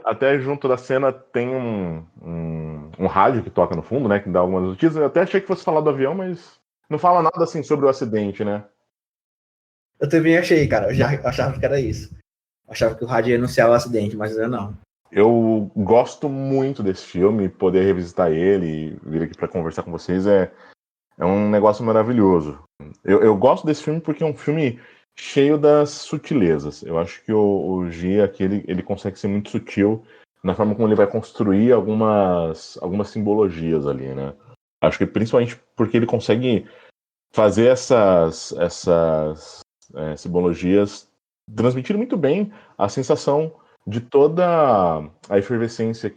até junto da cena tem um rádio que toca no fundo, né? Que dá algumas notícias. Eu até achei que fosse falar do avião, mas não fala nada assim sobre o acidente, né? Eu também achei, cara. Eu já achava que era isso. Eu achava que o rádio ia anunciar o acidente, mas não. Eu gosto muito desse filme, poder revisitar ele e vir aqui para conversar com vocês é um negócio maravilhoso. Eu gosto desse filme porque é um filme cheio das sutilezas. Eu acho que o Gia aqui, ele consegue ser muito sutil na forma como ele vai construir algumas simbologias ali, né? Acho que principalmente porque ele consegue fazer essas simbologias transmitir muito bem a sensação de toda a efervescência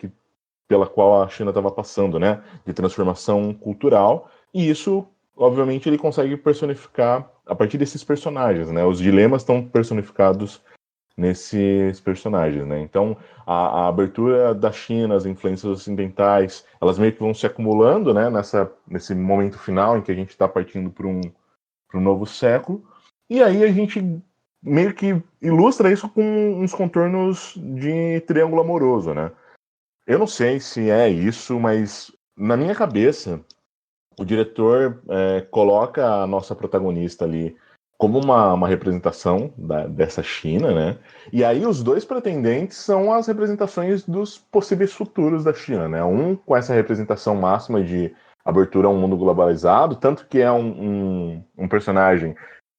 pela qual a China estava passando, né? De transformação cultural. E isso, obviamente, ele consegue personificar a partir desses personagens, né? Os dilemas estão personificados nesses personagens, né? Então, a abertura da China, as influências ocidentais, elas meio que vão se acumulando, né? Nesse momento final em que a gente está partindo para um novo século. E aí a gente meio que ilustra isso com uns contornos de triângulo amoroso, né? Eu não sei se é isso, mas na minha cabeça o diretor coloca a nossa protagonista ali como uma representação dessa China, né? E aí os dois pretendentes são as representações dos possíveis futuros da China, né? Um com essa representação máxima de abertura a um mundo globalizado, tanto que é um personagem,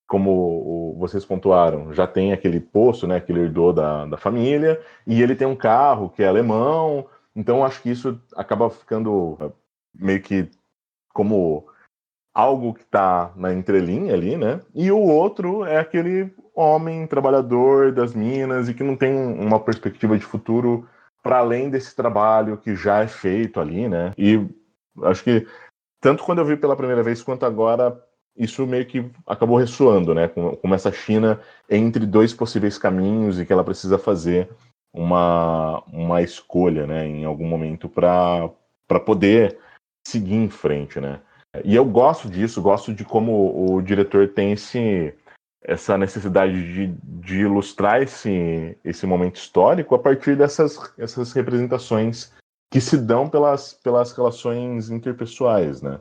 como vocês pontuaram, já tem aquele posto, né, que ele herdou da família, e ele tem um carro que é alemão, então acho que isso acaba ficando meio que como algo que está na entrelinha ali, né? E o outro é aquele homem trabalhador das minas e que não tem uma perspectiva de futuro para além desse trabalho que já é feito ali, né? E acho que tanto quando eu vi pela primeira vez quanto agora, isso meio que acabou ressoando, né? Com essa China entre dois possíveis caminhos e que ela precisa fazer uma escolha, né? Em algum momento para poder seguir em frente, né? E eu gosto disso, gosto de como o diretor tem essa necessidade de ilustrar esse momento histórico a partir essas representações que se dão pelas relações interpessoais, né?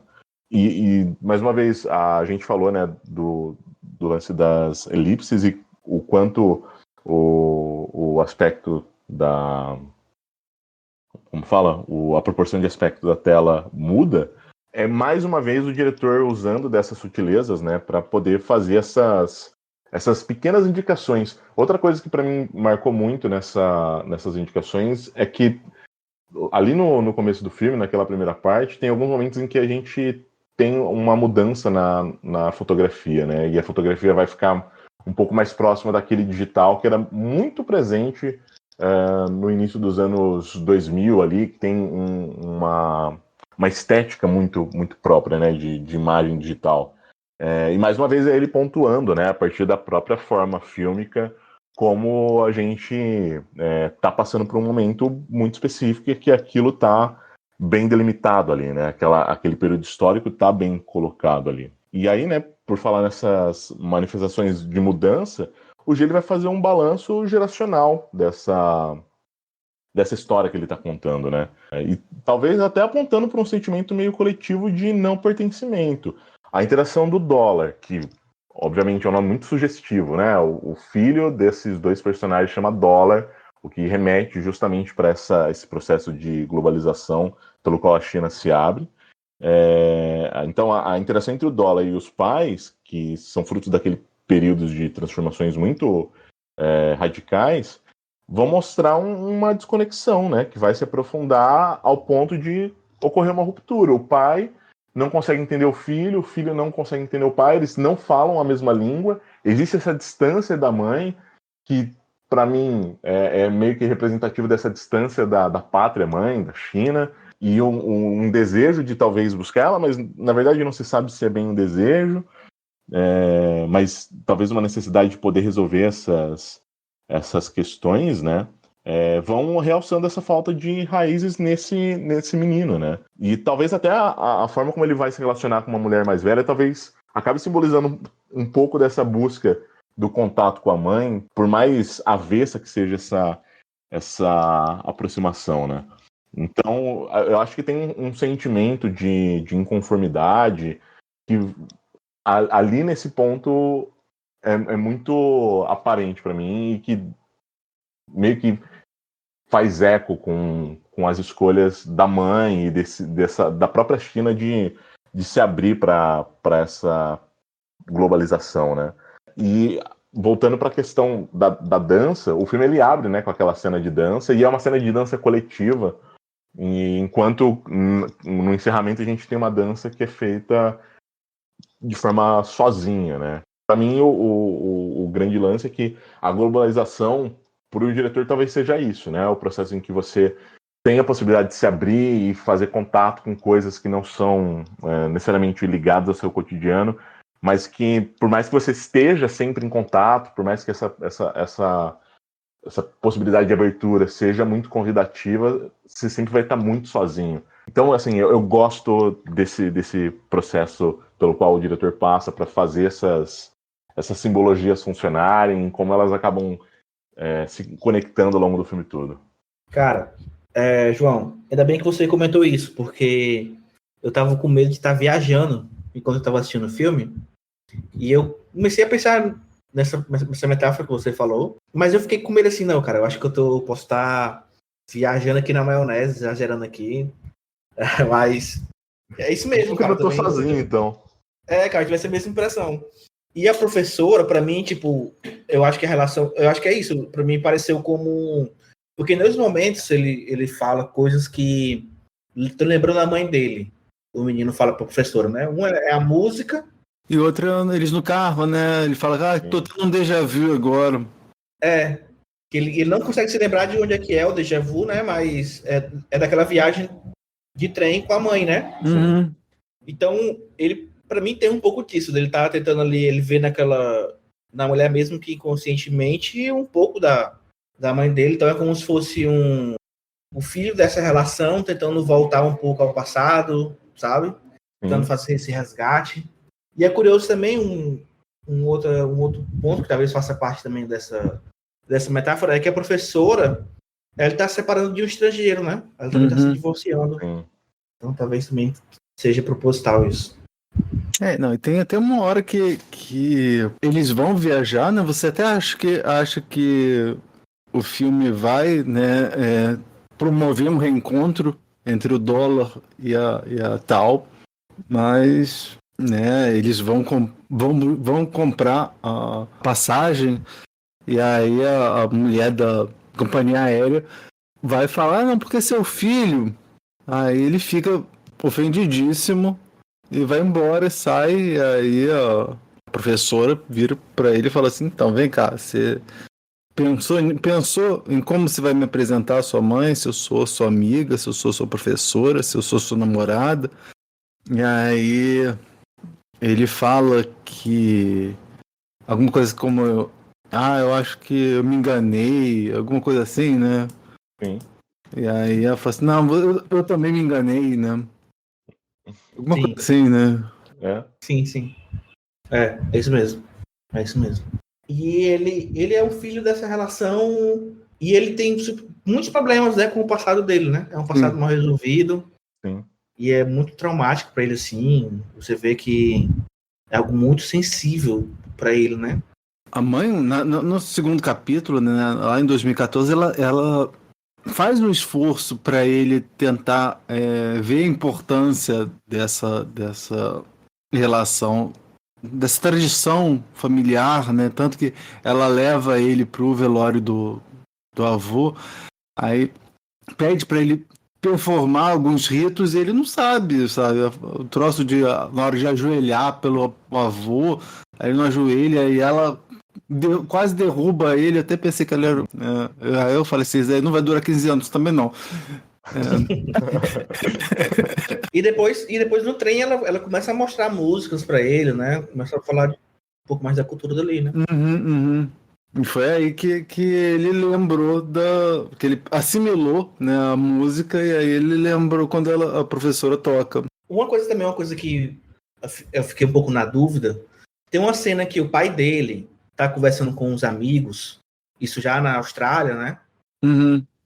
E mais uma vez, a gente falou, né, do lance das elipses e o quanto o aspecto como fala? A proporção de aspecto da tela muda. É mais uma vez o diretor usando dessas sutilezas, né, para poder fazer essas pequenas indicações. Outra coisa que para mim marcou muito nessas indicações é que ali no começo do filme, naquela primeira parte, tem alguns momentos em que a gente tem uma mudança na fotografia, né, e a fotografia vai ficar um pouco mais próxima daquele digital que era muito presente no início dos anos 2000 ali, que tem uma estética muito, muito própria, né, de imagem digital. E mais uma vez é ele pontuando, né, a partir da própria forma fílmica, como a gente está passando por um momento muito específico e que aquilo está bem delimitado ali, né, aquele período histórico está bem colocado ali. E aí, né, por falar nessas manifestações de mudança, o G ele vai fazer um balanço geracional dessa história que ele está contando, né? E talvez até apontando para um sentimento meio coletivo de não pertencimento. A interação do dólar, que obviamente é um nome muito sugestivo, né? O filho desses dois personagens chama Dólar, o que remete justamente para esse processo de globalização pelo qual a China se abre. Então a interação entre o dólar e os pais, que são frutos daquele período de transformações muito radicais, vão mostrar uma desconexão, né, que vai se aprofundar ao ponto de ocorrer uma ruptura. O pai não consegue entender o filho não consegue entender o pai, eles não falam a mesma língua, existe essa distância da mãe, que para mim é meio que representativo dessa distância da pátria mãe, da China, e um desejo de talvez buscar ela, mas na verdade não se sabe se é bem um desejo, mas talvez uma necessidade de poder resolver essas questões, né? Vão realçando essa falta de raízes nesse menino, né? E talvez até a forma como ele vai se relacionar com uma mulher mais velha talvez acabe simbolizando um pouco dessa busca do contato com a mãe, por mais avessa que seja essa aproximação, né? Então, eu acho que tem um sentimento de inconformidade que ali nesse ponto é muito aparente para mim e que meio que faz eco com as escolhas da mãe e da própria China de se abrir para essa globalização, né? E voltando para a questão da dança, o filme ele abre, né, com aquela cena de dança, e é uma cena de dança coletiva, e enquanto no encerramento a gente tem uma dança que é feita de forma sozinha, né? Para mim, o grande lance é que a globalização, para o diretor, talvez seja isso, né? O processo em que você tem a possibilidade de se abrir e fazer contato com coisas que não são necessariamente ligadas ao seu cotidiano, mas que, por mais que você esteja sempre em contato, por mais que essa possibilidade de abertura seja muito convidativa, você sempre vai estar muito sozinho. Então, assim, eu gosto desse processo pelo qual o diretor passa para fazer essas simbologias funcionarem, como elas acabam se conectando ao longo do filme todo. Cara, João, ainda bem que você comentou isso, porque eu tava com medo de estar viajando enquanto eu tava assistindo o filme, e eu comecei a pensar nessa metáfora que você falou, mas eu fiquei com medo assim, não, cara, eu acho que eu posso estar viajando aqui na maionese, exagerando aqui, mas é isso mesmo, cara. Eu tô sozinho, então. Cara, tive essa mesma impressão. E a professora, pra mim, tipo, eu acho que é isso, pra mim pareceu como, porque nos momentos ele fala coisas que tô lembrando a mãe dele, o menino fala pra professora, né? Uma é a música. E outra, eles no carro, né? Ele fala, tô tendo um déjà vu agora. Que ele não consegue se lembrar de onde é que é o déjà vu, né? Mas é daquela viagem de trem com a mãe, né? Uhum. Então, ele, pra mim, tem um pouco disso. Ele tá tentando ali, ele vê na mulher mesmo que inconscientemente um pouco da mãe dele. Então, é como se fosse o filho dessa relação tentando voltar um pouco ao passado, sabe? Tentando fazer esse resgate. E é curioso também um outro ponto que talvez faça parte também dessa metáfora, é que a professora, ela está separando de um estrangeiro, né? Ela também está se divorciando. Então talvez também seja proposital isso. Não, e tem até uma hora que eles vão viajar, né? Você até acha que o filme vai, né, promover um reencontro entre o dólar e a tal, mas, né, eles vão comprar a passagem, e aí a mulher da companhia aérea vai falar, não, porque é seu filho. Aí ele fica ofendidíssimo e vai embora, sai, e aí a professora vira para ele e fala assim, então, vem cá, você pensou em como você vai me apresentar a sua mãe, se eu sou sua amiga, se eu sou sua professora, se eu sou sua namorada? E aí ele fala que alguma coisa como eu acho que eu me enganei, alguma coisa assim, né? Sim. E aí ela fala assim, não, eu também me enganei, né? Alguma coisa assim, né? Sim. É isso mesmo. É isso mesmo. E ele é um filho dessa relação e ele tem muitos problemas, né, com o passado dele, né? É um passado mal resolvido. Sim. E é muito traumático para ele, assim. Você vê que é algo muito sensível para ele, né? A mãe, no segundo capítulo, né, lá em 2014, ela faz um esforço para ele tentar ver a importância dessa relação, dessa tradição familiar, né? Tanto que ela leva ele pro velório do avô, aí pede para ele performar alguns ritos e ele não sabe? O troço de, na hora de ajoelhar pelo avô, aí ele não ajoelha e ela quase derruba ele. Até pensei que ela era. Aí eu falei assim, não vai durar 15 anos também não. E depois no trem ela começa a mostrar músicas pra ele, né? Começa a falar um pouco mais da cultura dali, né? E foi aí que ele lembrou que ele assimilou, né, a música, e aí ele lembrou quando a professora toca. Uma coisa que eu fiquei um pouco na dúvida, tem uma cena que o pai dele tá conversando com uns amigos, isso já na Austrália, né?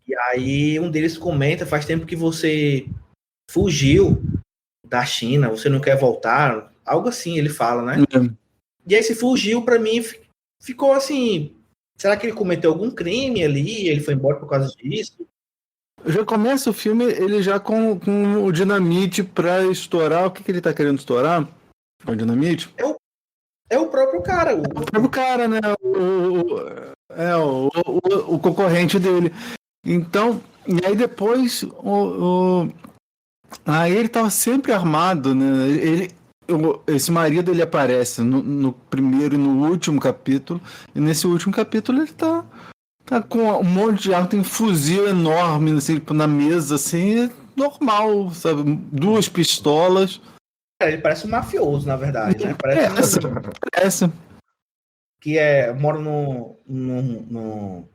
E aí um deles comenta, faz tempo que você fugiu da China, você não quer voltar, algo assim ele fala, né? E aí esse fugiu, pra mim, ficou assim, será que ele cometeu algum crime ali, ele foi embora por causa disso? Já começa o filme, ele já com o dinamite pra estourar. O que ele tá querendo estourar? O dinamite? É o próprio cara. O próprio cara, né? O concorrente dele. Então, e aí depois aí ele tava sempre armado, né? Esse marido, ele aparece no primeiro e no último capítulo, e nesse último capítulo ele tá com um monte de arma, tem um fuzil enorme assim, na mesa, assim, normal, sabe? 2 pistolas. Ele parece um mafioso, na verdade, né? Parece. Que mora num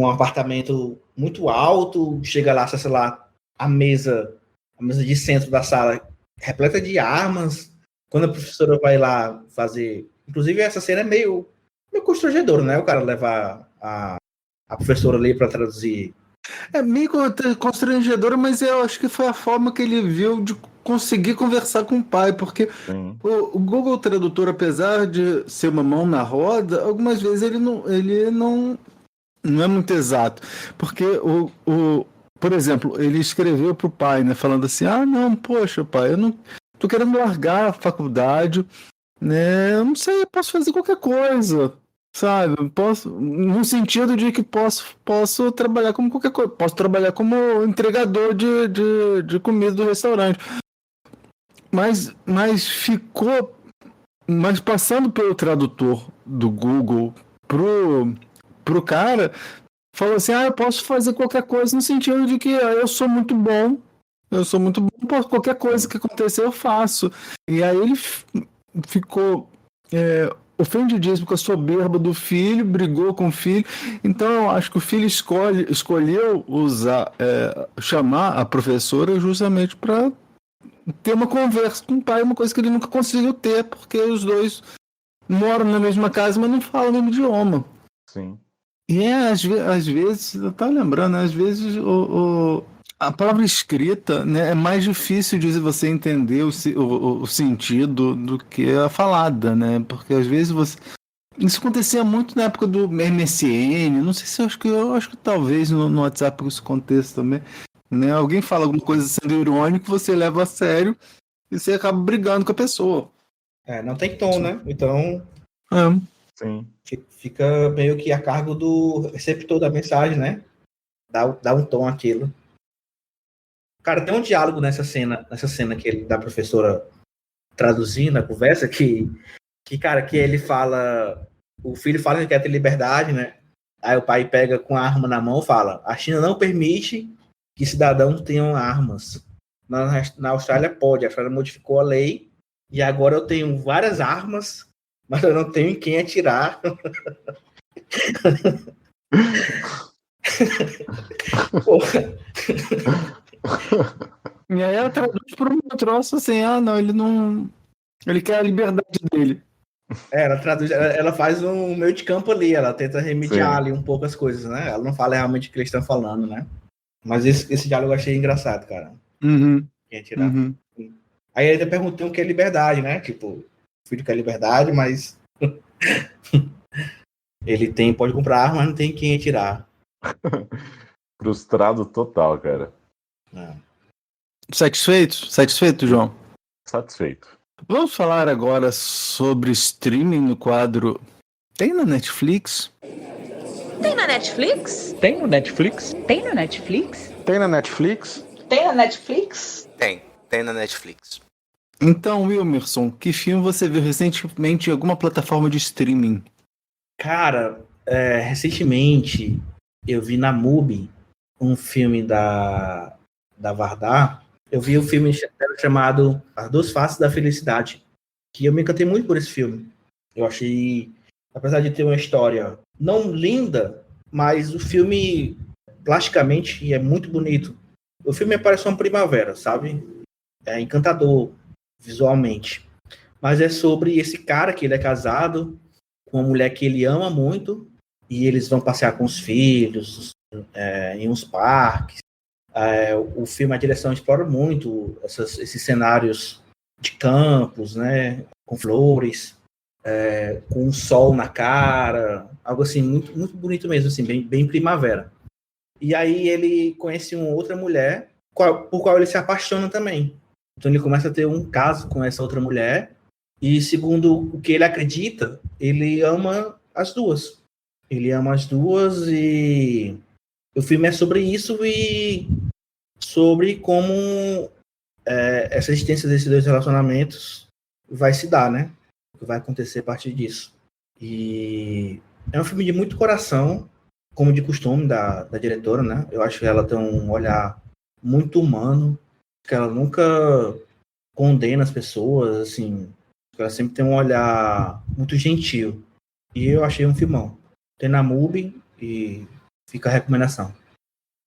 apartamento muito alto, chega lá, sei lá, a mesa de centro da sala repleta de armas. Quando a professora vai lá fazer... Inclusive, essa cena é meio constrangedora, né? O cara levar a professora ali para traduzir. É meio constrangedora, mas eu acho que foi a forma que ele viu de conseguir conversar com o pai, porque o Google Tradutor, apesar de ser uma mão na roda, algumas vezes ele não é muito exato, porque por exemplo, ele escreveu pro pai, né, falando assim, não, poxa, pai, eu não tô querendo largar a faculdade, né, eu não sei, eu posso fazer qualquer coisa, sabe, no sentido de que posso trabalhar como qualquer coisa, posso trabalhar como entregador de comida do restaurante, mas passando pelo tradutor do Google pro cara, falou assim, eu posso fazer qualquer coisa, no sentido de que eu sou muito bom, qualquer coisa que acontecer eu faço. E aí ele ficou ofendidíssimo com a soberba do filho, brigou com o filho. Então eu acho que o filho escolheu chamar a professora justamente para ter uma conversa com o pai, uma coisa que ele nunca conseguiu ter, porque os dois moram na mesma casa, mas não falam o mesmo idioma. Sim. E às vezes, eu tava lembrando, às vezes a palavra escrita, né, é mais difícil de você entender o sentido do que a falada, né? Porque às vezes isso acontecia muito na época do MSN, não sei se eu acho que talvez no WhatsApp isso aconteça também, né? Alguém fala alguma coisa sendo irônico, você leva a sério e você acaba brigando com a pessoa. Não tem tom, né? Então Sim. Fica meio que a cargo do receptor da mensagem, né? Dá um tom àquilo. Cara, tem um diálogo nessa cena da professora traduzindo a conversa que ele fala, o filho fala que quer ter liberdade, né? Aí o pai pega com a arma na mão e fala, a China não permite que cidadãos tenham armas. Na Austrália pode, a Austrália modificou a lei e agora eu tenho várias armas, mas eu não tenho em quem atirar. Porra. E aí ela traduz por um troço assim, ele quer a liberdade dele. Ela traduz, ela faz um meio de campo ali, ela tenta remediar ali um pouco as coisas, né? Ela não fala realmente o que eles estão falando, né? Mas esse diálogo eu achei engraçado, cara. Quem atirar. Aí ele perguntou o que é liberdade, né? Tipo, o filho quer liberdade, mas ele pode comprar arma, mas não tem quem atirar. Frustrado total, cara. Satisfeito, João? Satisfeito. Vamos falar agora sobre streaming no quadro Tem na Netflix? Tem na Netflix? Tem no Netflix? Tem no Netflix? Tem na Netflix? Tem na Netflix? Tem na Netflix. Então, Wilmerson, que filme você viu recentemente em alguma plataforma de streaming? Cara, recentemente eu vi na MUBI um filme da da Vardar, eu vi um filme chamado As Duas Faces da Felicidade, que eu me encantei muito por esse filme. Eu achei, apesar de ter uma história não linda, mas o filme, plasticamente, é muito bonito. O filme parece uma primavera, sabe? É encantador visualmente. Mas é sobre esse cara que ele é casado com uma mulher que ele ama muito, e eles vão passear com os filhos em uns parques. O filme, a direção explora muito esses cenários de campos, né, com flores, com o sol na cara, algo assim muito, muito bonito mesmo, assim, bem primavera. E aí ele conhece uma outra mulher por qual ele se apaixona também. Então ele começa a ter um caso com essa outra mulher e, segundo o que ele acredita, ele ama as duas. Ele ama as duas e o filme é sobre isso e sobre como essa existência desses dois relacionamentos vai se dar, né? O que vai acontecer a partir disso. E é um filme de muito coração, como de costume da diretora, né? Eu acho que ela tem um olhar muito humano, que ela nunca condena as pessoas, assim, ela sempre tem um olhar muito gentil. E eu achei um filmão. Tem na MUBI e fica a recomendação.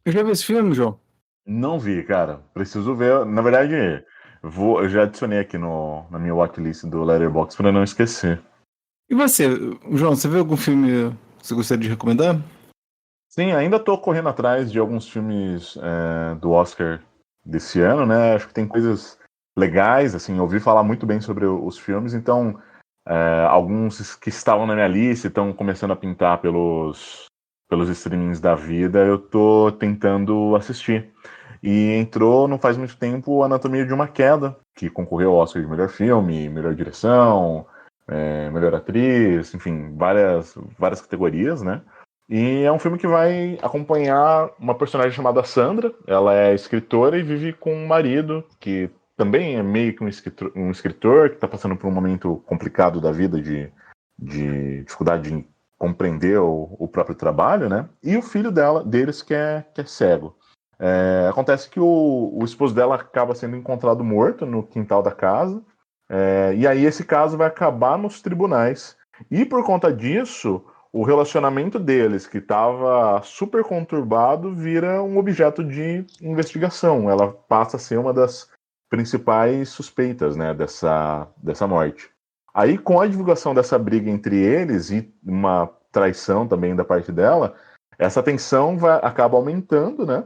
Eu já vi esse filme, João? Não vi, cara. Preciso ver. Na verdade, eu já adicionei aqui na minha watchlist do Letterboxd para não esquecer. E você, João, você viu algum filme que você gostaria de recomendar? Sim, ainda estou correndo atrás de alguns filmes do Oscar desse ano, né? Acho que tem coisas legais, assim, ouvi falar muito bem sobre os filmes, então alguns que estavam na minha lista estão começando a pintar pelos streamings da vida, eu tô tentando assistir. E entrou, não faz muito tempo, Anatomia de uma Queda, que concorreu ao Oscar de melhor filme, melhor direção, melhor atriz, enfim, várias categorias, né? E é um filme que vai acompanhar uma personagem chamada Sandra. Ela é escritora e vive com um marido que também é meio que um escritor que está passando por um momento complicado da vida de dificuldade de compreender o próprio trabalho, né? E o filho deles que é cego. Acontece que o esposo dela acaba sendo encontrado morto no quintal da casa, e aí esse caso vai acabar nos tribunais. E por conta disso, o relacionamento deles, que estava super conturbado, vira um objeto de investigação. Ela passa a ser uma das principais suspeitas, né, dessa morte. Aí, com a divulgação dessa briga entre eles e uma traição também da parte dela, essa tensão acaba aumentando, né?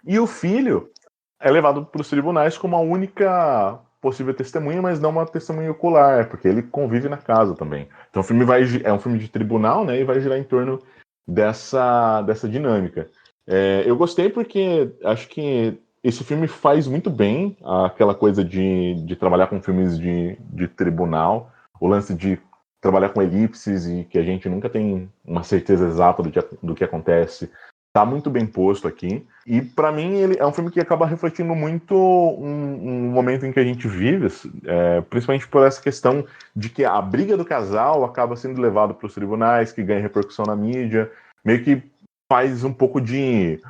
E o filho é levado para os tribunais como a única possível testemunha, mas não uma testemunha ocular, porque ele convive na casa também. Então o filme é um filme de tribunal, né? E vai girar em torno dessa dinâmica. Eu gostei porque acho que esse filme faz muito bem aquela coisa de trabalhar com filmes de tribunal, o lance de trabalhar com elipses e que a gente nunca tem uma certeza exata do que acontece. Tá muito bem posto aqui. E para mim ele é um filme que acaba refletindo muito um momento em que a gente vive, principalmente por essa questão de que a briga do casal acaba sendo levada para os tribunais, que ganha repercussão na mídia, meio que faz um pouco de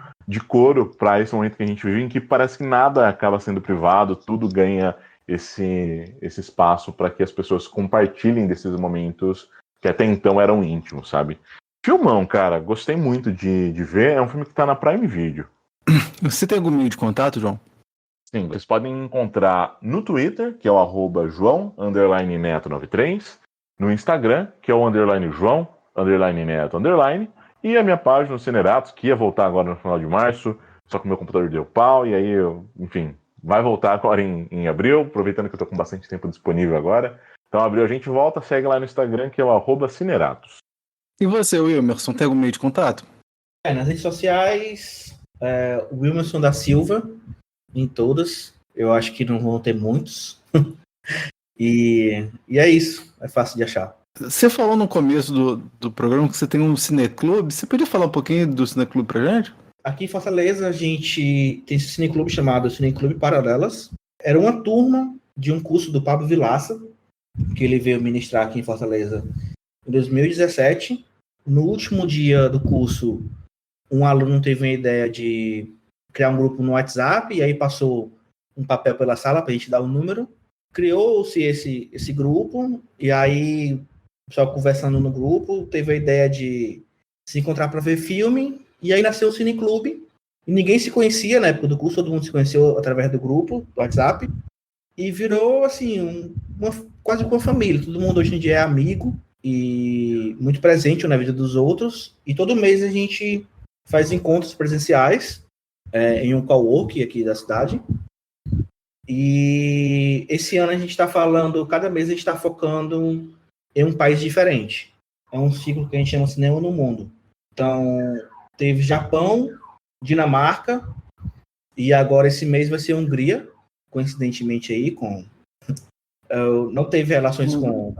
coro para esse momento que a gente vive, em que parece que nada acaba sendo privado, tudo ganha esse espaço para que as pessoas compartilhem desses momentos que até então eram íntimos, sabe? Filmão, cara, gostei muito de ver. É um filme que tá na Prime Video. Você tem algum meio de contato, João? Sim, vocês podem encontrar no Twitter, que é o @João_Neto93, no Instagram, que é o _João_Neto_, e a minha página, o Cineratos, que ia voltar agora no final de março, só que o meu computador deu pau, e aí, enfim, vai voltar agora em abril, aproveitando que eu tô com bastante tempo disponível agora. Então, abril a gente volta, segue lá no Instagram, que é o @Cineratos. E você, Wilmerson, tem algum meio de contato? Nas redes sociais, Wilmerson da Silva, em todas. Eu acho que não vão ter muitos. E é isso, é fácil de achar. Você falou no começo do programa que você tem um cineclube. Você podia falar um pouquinho do cineclube pra gente? Aqui em Fortaleza, a gente tem esse cineclube chamado Cineclube Paralelas. Era uma turma de um curso do Pablo Vilaça, que ele veio ministrar aqui em Fortaleza em 2017. No último dia do curso, um aluno teve a ideia de criar um grupo no WhatsApp, e aí passou um papel pela sala para a gente dar o número. Criou-se esse grupo, e aí, o pessoal conversando no grupo, teve a ideia de se encontrar para ver filme, e aí nasceu o Cineclube. E ninguém se conhecia na época do curso, todo mundo se conheceu através do grupo, do WhatsApp, e virou, assim, quase uma família. Todo mundo hoje em dia é amigo e muito presente na vida dos outros, e todo mês a gente faz encontros presenciais em um coworking aqui da cidade. E esse ano a gente está falando, cada mês a gente está focando em um país diferente. É um ciclo que a gente chama Cinema no Mundo. Então, teve Japão, Dinamarca, e agora esse mês vai ser Hungria, coincidentemente aí, não teve relações com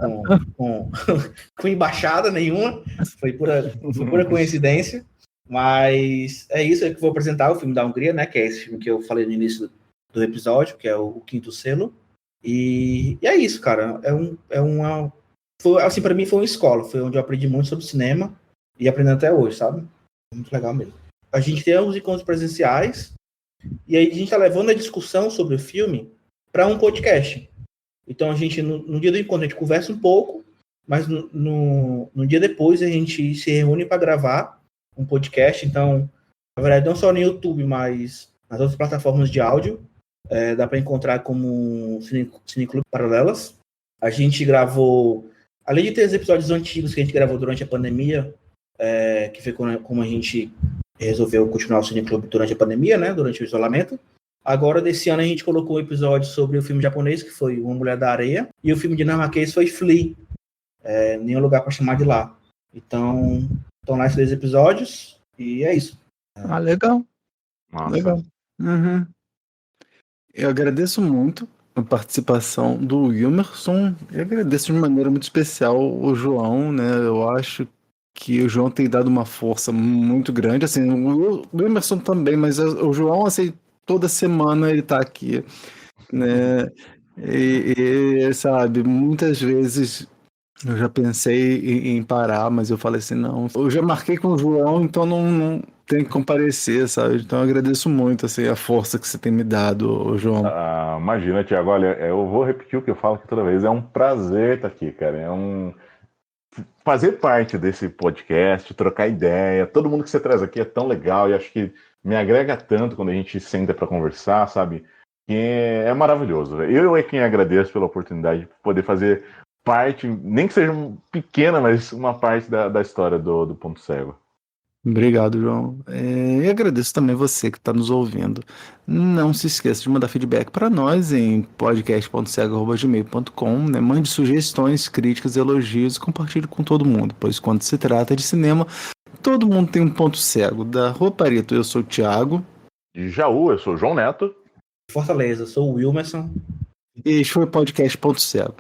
embaixada nenhuma, foi pura coincidência, mas é isso que eu vou apresentar, o filme da Hungria, né, que é esse filme que eu falei no início do episódio, que é o Quinto Selo, e é isso, cara, assim, para mim foi uma escola, foi onde eu aprendi muito sobre cinema, e aprendendo até hoje, sabe? Muito legal mesmo. A gente tem os encontros presenciais, e aí a gente está levando a discussão sobre o filme para um podcast. Então a gente, no dia do encontro, a gente conversa um pouco, mas no dia depois a gente se reúne para gravar um podcast. Então, na verdade, não só no YouTube, mas nas outras plataformas de áudio, dá para encontrar como Cineclube Paralelas. A gente gravou, além de ter os episódios antigos que a gente gravou durante a pandemia, que foi como a gente resolveu continuar o Cineclube durante a pandemia, né, durante o isolamento. Agora, desse ano, a gente colocou um episódio sobre o filme japonês, que foi Uma Mulher da Areia, e o filme dinamarquês foi Flea, Nenhum Lugar para Chamar de Lá. Então, estão lá esses 2 episódios, e é isso. Ah, legal. Nossa. Legal. Uhum. Eu agradeço muito a participação do Wilmerson, e agradeço de maneira muito especial o João, né, eu acho que o João tem dado uma força muito grande, assim, o Emerson também, mas o João, assim, toda semana ele tá aqui, né, e sabe, muitas vezes eu já pensei em parar, mas eu falei assim, não, eu já marquei com o João, então não tem que comparecer, sabe, então eu agradeço muito, assim, a força que você tem me dado, João. Imagina, Thiago, olha, eu vou repetir o que eu falo aqui toda vez, é um prazer estar aqui, cara, fazer parte desse podcast, trocar ideia, todo mundo que você traz aqui é tão legal e acho que me agrega tanto quando a gente senta para conversar, sabe? Que é maravilhoso. Eu é quem agradeço pela oportunidade de poder fazer parte, nem que seja pequena, mas uma parte da história do Ponto Cego. Obrigado, João. E agradeço também você que está nos ouvindo. Não se esqueça de mandar feedback para nós em podcast.cego@gmail.com, né? Mande sugestões, críticas, elogios e compartilhe com todo mundo, pois quando se trata de cinema, todo mundo tem um ponto cego. Da Rua Pareto, eu sou o Thiago. De Jaú, eu sou o João Neto. Fortaleza, eu sou o Wilmerson. E este foi o podcast Ponto Cego.